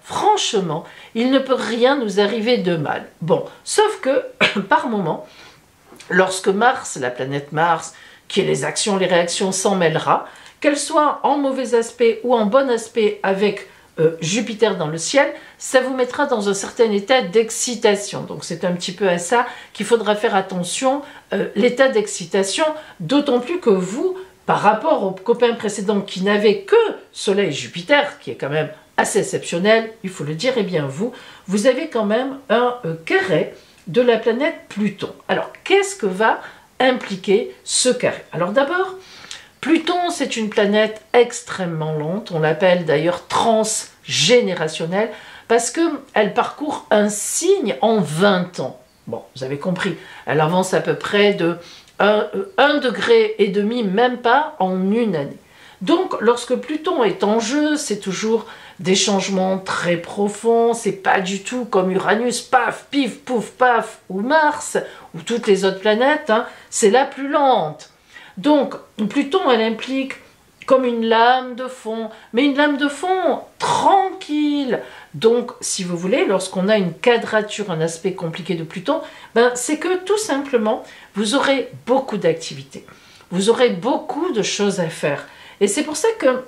il ne peut rien nous arriver de mal. Bon, sauf que, par moment, lorsque Mars, la planète Mars, qui est les actions, les réactions, s'en mêlera, qu'elle soit en mauvais aspect ou en bon aspect avec Jupiter dans le ciel, ça vous mettra dans un certain état d'excitation. Donc c'est un petit peu à ça qu'il faudra faire attention, l'état d'excitation, d'autant plus que vous, par rapport aux copains précédents qui n'avaient que Soleil et Jupiter, qui est quand même assez exceptionnel, il faut le dire, et bien vous avez quand même un carré de la planète Pluton. Alors qu'est-ce que va impliquer ce carré? Alors d'abord, Pluton, c'est une planète extrêmement lente, on l'appelle d'ailleurs transgénérationnelle, parce qu'elle parcourt un signe en 20 ans. Bon, vous avez compris, elle avance à peu près de 1,5 degré, même pas en une année. Donc, lorsque Pluton est en jeu, c'est toujours des changements très profonds, c'est pas du tout comme Uranus, paf, pif, pouf, paf, ou Mars, ou toutes les autres planètes, hein, c'est la plus lente. Donc, Pluton, elle implique comme une lame de fond, mais une lame de fond tranquille. Donc, si vous voulez, lorsqu'on a une quadrature, un aspect compliqué de Pluton, c'est que tout simplement, vous aurez beaucoup d'activités. Vous aurez beaucoup de choses à faire. Et c'est pour ça que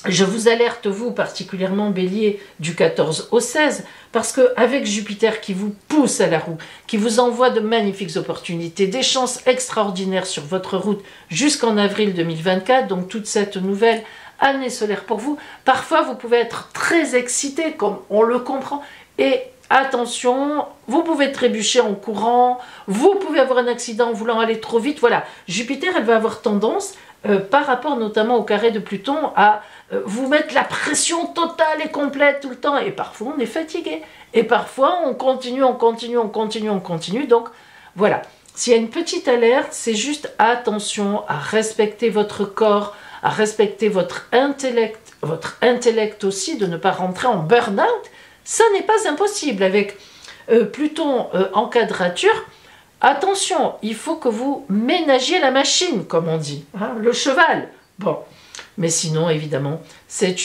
Je vous alerte, vous, particulièrement Bélier, du 14 au 16, parce qu'avec Jupiter qui vous pousse à la roue, qui vous envoie de magnifiques opportunités, des chances extraordinaires sur votre route jusqu'en avril 2024, donc toute cette nouvelle année solaire pour vous, parfois vous pouvez être très excité, comme on le comprend, et attention, vous pouvez trébucher en courant, vous pouvez avoir un accident en voulant aller trop vite, voilà. Jupiter, elle va avoir tendance, par rapport notamment au carré de Pluton, à vous mettre la pression totale et complète tout le temps, et parfois on est fatigué, et parfois on continue, donc voilà. S'il y a une petite alerte, c'est juste attention à respecter votre corps, à respecter votre intellect aussi, de ne pas rentrer en burn-out. Ça n'est pas impossible avec Pluton en quadrature. Attention, il faut que vous ménagiez la machine, comme on dit, hein, le cheval. Bon, mais sinon, évidemment, c'est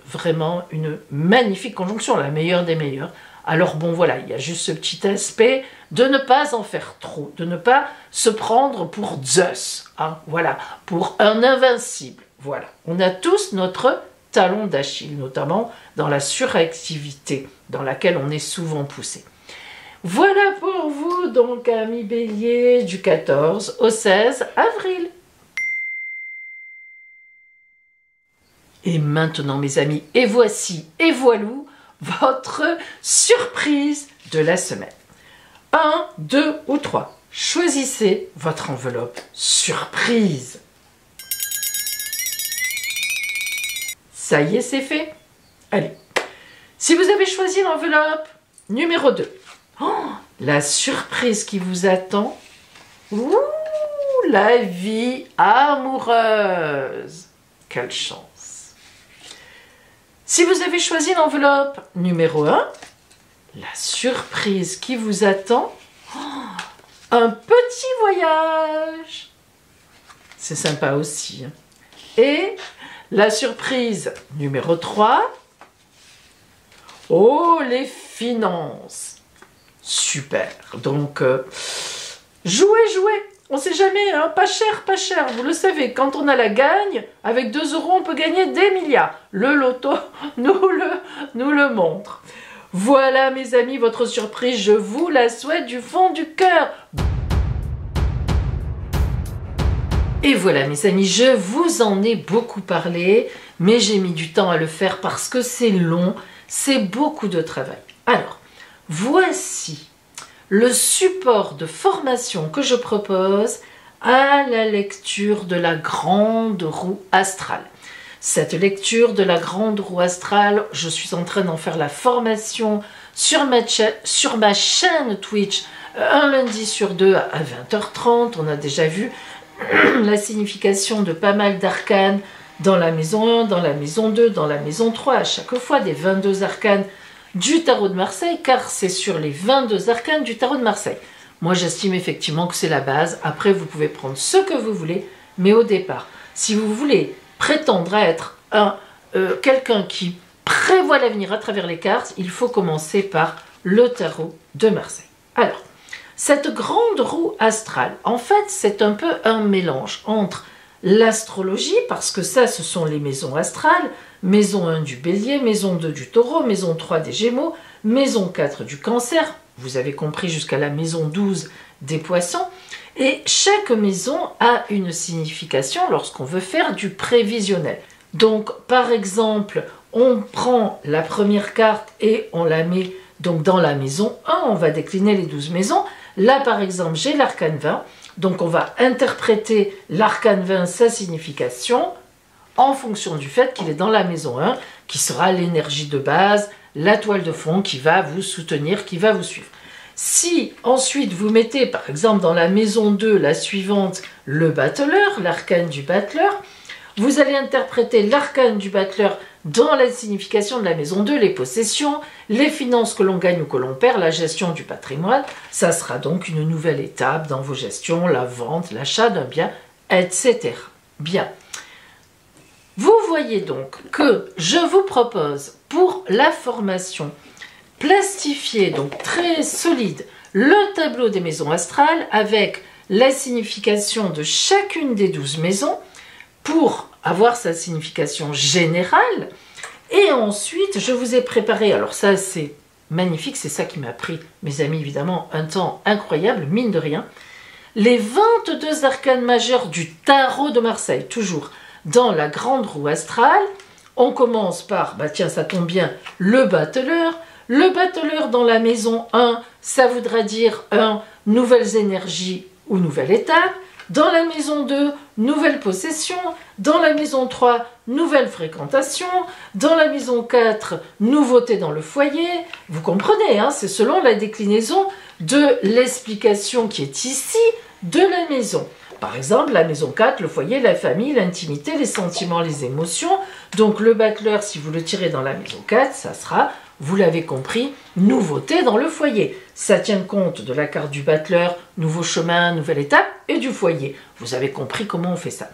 vraiment une magnifique conjonction, la meilleure des meilleures. Alors bon, voilà, il y a juste ce petit aspect de ne pas en faire trop, de ne pas se prendre pour Zeus, hein, voilà, pour un invincible. Voilà, on a tous notre talon d'Achille, notamment dans la suractivité dans laquelle on est souvent poussé. Voilà pour vous, donc, amis Bélier, du 14 au 16 avril. Et maintenant, mes amis, et voici, et voilou, votre surprise de la semaine. 1, 2 ou 3. Choisissez votre enveloppe surprise. Ça y est, c'est fait. Allez. Si vous avez choisi l'enveloppe numéro 2, la surprise qui vous attend, la vie amoureuse. Quelle chance. Si vous avez choisi l'enveloppe numéro 1, la surprise qui vous attend, un petit voyage. C'est sympa aussi. Hein. Et la surprise numéro 3, les finances. Super. Donc, jouez. On ne sait jamais, hein, pas cher. Vous le savez, quand on a la gagne, avec 2 €, on peut gagner des milliards. Le loto nous le montre. Voilà, mes amis, votre surprise. Je vous la souhaite du fond du cœur. Et voilà, mes amis, je vous en ai beaucoup parlé, mais j'ai mis du temps à le faire parce que c'est long, c'est beaucoup de travail. Alors, voici le support de formation que je propose à la lecture de la grande roue astrale. Cette lecture de la grande roue astrale, je suis en train d'en faire la formation sur ma chaîne Twitch, un lundi sur 2 à 20h30. On a déjà vu la signification de pas mal d'arcanes dans la maison 1, dans la maison 2, dans la maison 3, à chaque fois des 22 arcanes du tarot de Marseille, car c'est sur les 22 arcanes du tarot de Marseille. Moi, j'estime effectivement que c'est la base. Après, vous pouvez prendre ce que vous voulez, mais au départ, si vous voulez prétendre à être quelqu'un qui prévoit l'avenir à travers les cartes, il faut commencer par le tarot de Marseille. Alors, cette grande roue astrale, en fait, c'est un peu un mélange entre l'astrologie, parce que ça, ce sont les maisons astrales, maison 1 du Bélier, maison 2 du Taureau, maison 3 des Gémeaux, maison 4 du Cancer, vous avez compris jusqu'à la maison 12 des Poissons, et chaque maison a une signification lorsqu'on veut faire du prévisionnel. Donc, par exemple, on prend la première carte et on la met donc dans la maison 1, on va décliner les 12 maisons. Là, par exemple, j'ai l'arcane 20, donc on va interpréter l'arcane 20, sa signification, en fonction du fait qu'il est dans la maison 1, qui sera l'énergie de base, la toile de fond qui va vous soutenir, qui va vous suivre. Si ensuite vous mettez, par exemple, dans la maison 2, la suivante, le battleur, l'arcane du battleur, vous allez interpréter l'arcane du battleur dans la signification de la maison 2, les possessions, les finances que l'on gagne ou que l'on perd, la gestion du patrimoine. Ça sera donc une nouvelle étape dans vos gestions, la vente, l'achat d'un bien, etc. Bien. Vous voyez donc que je vous propose pour la formation plastifiée, donc très solide, le tableau des maisons astrales avec la signification de chacune des 12 maisons pour avoir sa signification générale. Et ensuite, je vous ai préparé, alors ça c'est magnifique, c'est ça qui m'a pris, mes amis, évidemment, un temps incroyable, mine de rien, les 22 arcanes majeures du tarot de Marseille, toujours dans la grande roue astrale. On commence par, bah tiens, ça tombe bien, le battleur. Le battleur dans la maison 1, ça voudra dire 1, nouvelles énergies ou nouvelle étape. Dans la maison 2, nouvelle possession. Dans la maison 3, nouvelle fréquentation. Dans la maison 4, nouveauté dans le foyer. Vous comprenez, hein, c'est selon la déclinaison de l'explication qui est ici de la maison. Par exemple, la maison 4, le foyer, la famille, l'intimité, les sentiments, les émotions. Donc le battleur, si vous le tirez dans la maison 4, ça sera, vous l'avez compris, nouveauté dans le foyer. Ça tient compte de la carte du battleur, nouveau chemin, nouvelle étape, et du foyer. Vous avez compris comment on fait ça.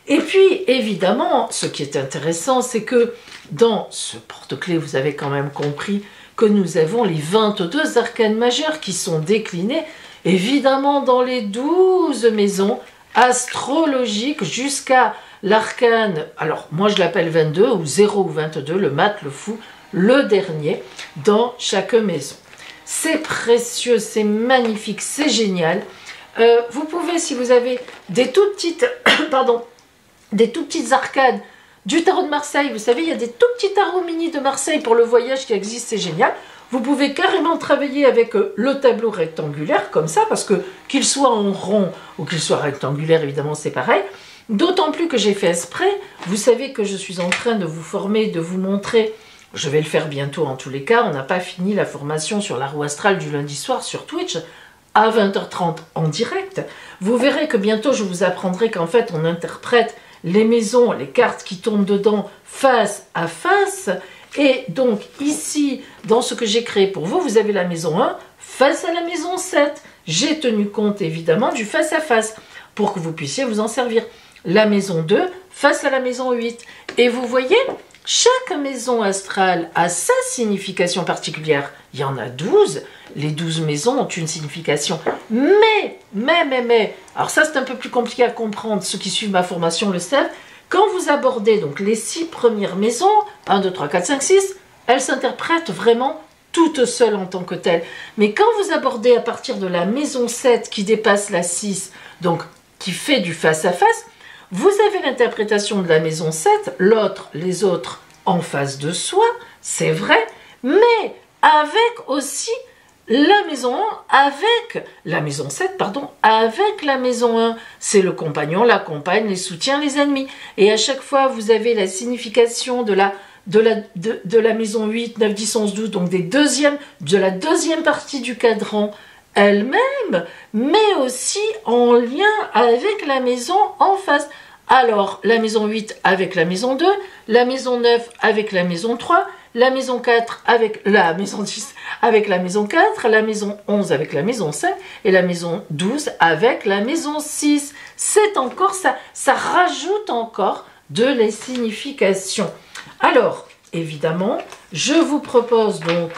Et puis, évidemment, ce qui est intéressant, c'est que dans ce porte-clés, vous avez quand même compris que nous avons les 22 arcanes majeures qui sont déclinés, évidemment, dans les 12 maisons astrologiques jusqu'à l'arcane, alors moi je l'appelle 22 ou 0 ou 22, le mat, le fou, le dernier, dans chaque maison. C'est précieux, c'est magnifique, c'est génial. Vous pouvez, si vous avez des toutes petites, pardon, des toutes petites arcades du tarot de Marseille, vous savez, il y a des tout petits tarots mini de Marseille pour le voyage qui existent, c'est génial. Vous pouvez carrément travailler avec le tableau rectangulaire, comme ça, parce que qu'il soit en rond ou qu'il soit rectangulaire, évidemment, c'est pareil. D'autant plus que j'ai fait exprès. Vous savez que je suis en train de vous former, de vous montrer. Je vais le faire bientôt en tous les cas. On n'a pas fini la formation sur la roue astrale du lundi soir sur Twitch à 20h30 en direct. Vous verrez que bientôt, je vous apprendrai qu'en fait, on interprète les maisons, les cartes qui tombent dedans face à face. Et donc ici, dans ce que j'ai créé pour vous, vous avez la maison 1 face à la maison 7. J'ai tenu compte évidemment du face à face pour que vous puissiez vous en servir. La maison 2 face à la maison 8. Et vous voyez, chaque maison astrale a sa signification particulière. Il y en a 12. Les 12 maisons ont une signification. Mais, alors ça c'est un peu plus compliqué à comprendre. Ceux qui suivent ma formation le savent. Quand vous abordez donc les 6 premières maisons, 1, 2, 3, 4, 5, 6, elles s'interprètent vraiment toutes seules en tant que telles. Mais quand vous abordez à partir de la maison 7 qui dépasse la 6, donc qui fait du face-à-face, vous avez l'interprétation de la maison 7, l'autre, les autres en face de soi, c'est vrai, mais avec aussi la maison 1 avec la maison 7, pardon, avec la maison 1. C'est le compagnon, la compagne, les soutiens, les ennemis. Et à chaque fois, vous avez la signification de la maison 8, 9, 10, 11, 12, donc de la deuxième partie du cadran elle-même, mais aussi en lien avec la maison en face. Alors, la maison 8 avec la maison 2, la maison 9 avec la maison 3, la maison 4 avec la maison 10 avec la maison 4, la maison 11 avec la maison 5 et la maison 12 avec la maison 6. C'est encore ça, ça rajoute encore de la signification. Alors, évidemment, je vous propose donc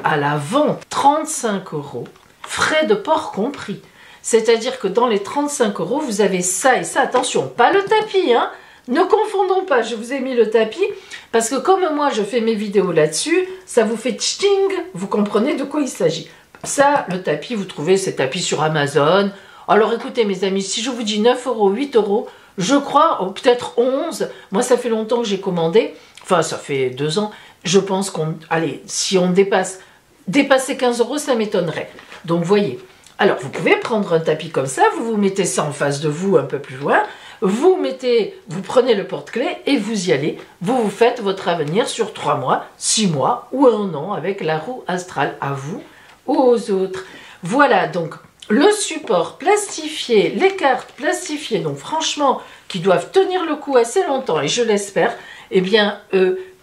à la vente 35 €, frais de port compris. C'est-à-dire que dans les 35 €, vous avez ça et ça. Attention, pas le tapis, hein. Ne confondons pas, je vous ai mis le tapis, parce que comme moi je fais mes vidéos là-dessus, ça vous fait tching, vous comprenez de quoi il s'agit. Ça, le tapis, vous trouvez ces tapis sur Amazon. Alors écoutez mes amis, si je vous dis 9 €, 8 €, je crois, ou peut-être 11, moi ça fait longtemps que j'ai commandé, enfin ça fait 2 ans, je pense qu'on, allez, si on dépasser 15 €, ça m'étonnerait. Donc voyez, alors vous pouvez prendre un tapis comme ça, vous mettez ça en face de vous un peu plus loin, vous prenez le porte-clés et vous y allez, vous faites votre avenir sur 3 mois, 6 mois ou 1 an avec la roue astrale, à vous ou aux autres. Voilà donc le support plastifié, les cartes plastifiées, donc franchement qui doivent tenir le coup assez longtemps et je l'espère, eh bien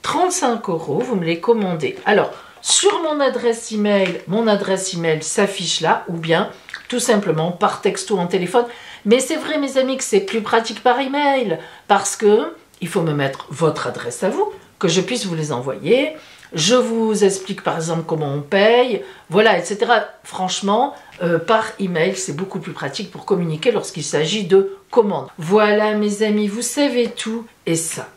35 €, vous me les commandez. Alors sur mon adresse email s'affiche là, ou bien tout simplement par texto en téléphone. Mais c'est vrai mes amis que c'est plus pratique par email, parce que il faut me mettre votre adresse à vous, que je puisse vous les envoyer. Je vous explique par exemple comment on paye, voilà, etc. Franchement, par email, c'est beaucoup plus pratique pour communiquer lorsqu'il s'agit de commandes. Voilà mes amis, vous savez tout. Et ça,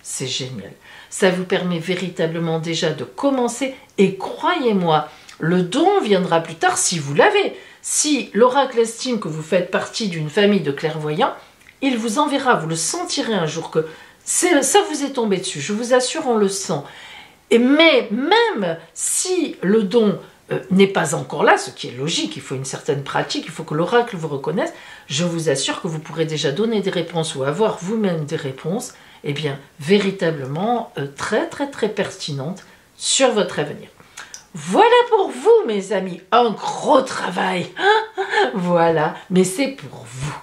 c'est génial. Ça vous permet véritablement déjà de commencer. Et croyez-moi, le don viendra plus tard si vous l'avez. Si l'oracle estime que vous faites partie d'une famille de clairvoyants, il vous enverra, vous le sentirez un jour que ça vous est tombé dessus. Je vous assure, on le sent. Mais même si le don n'est pas encore là, ce qui est logique, il faut une certaine pratique, il faut que l'oracle vous reconnaisse, je vous assure que vous pourrez déjà donner des réponses ou avoir vous-même des réponses, eh bien, véritablement très pertinentes sur votre avenir. Voilà pour vous, mes amis, un gros travail. Voilà, mais c'est pour vous.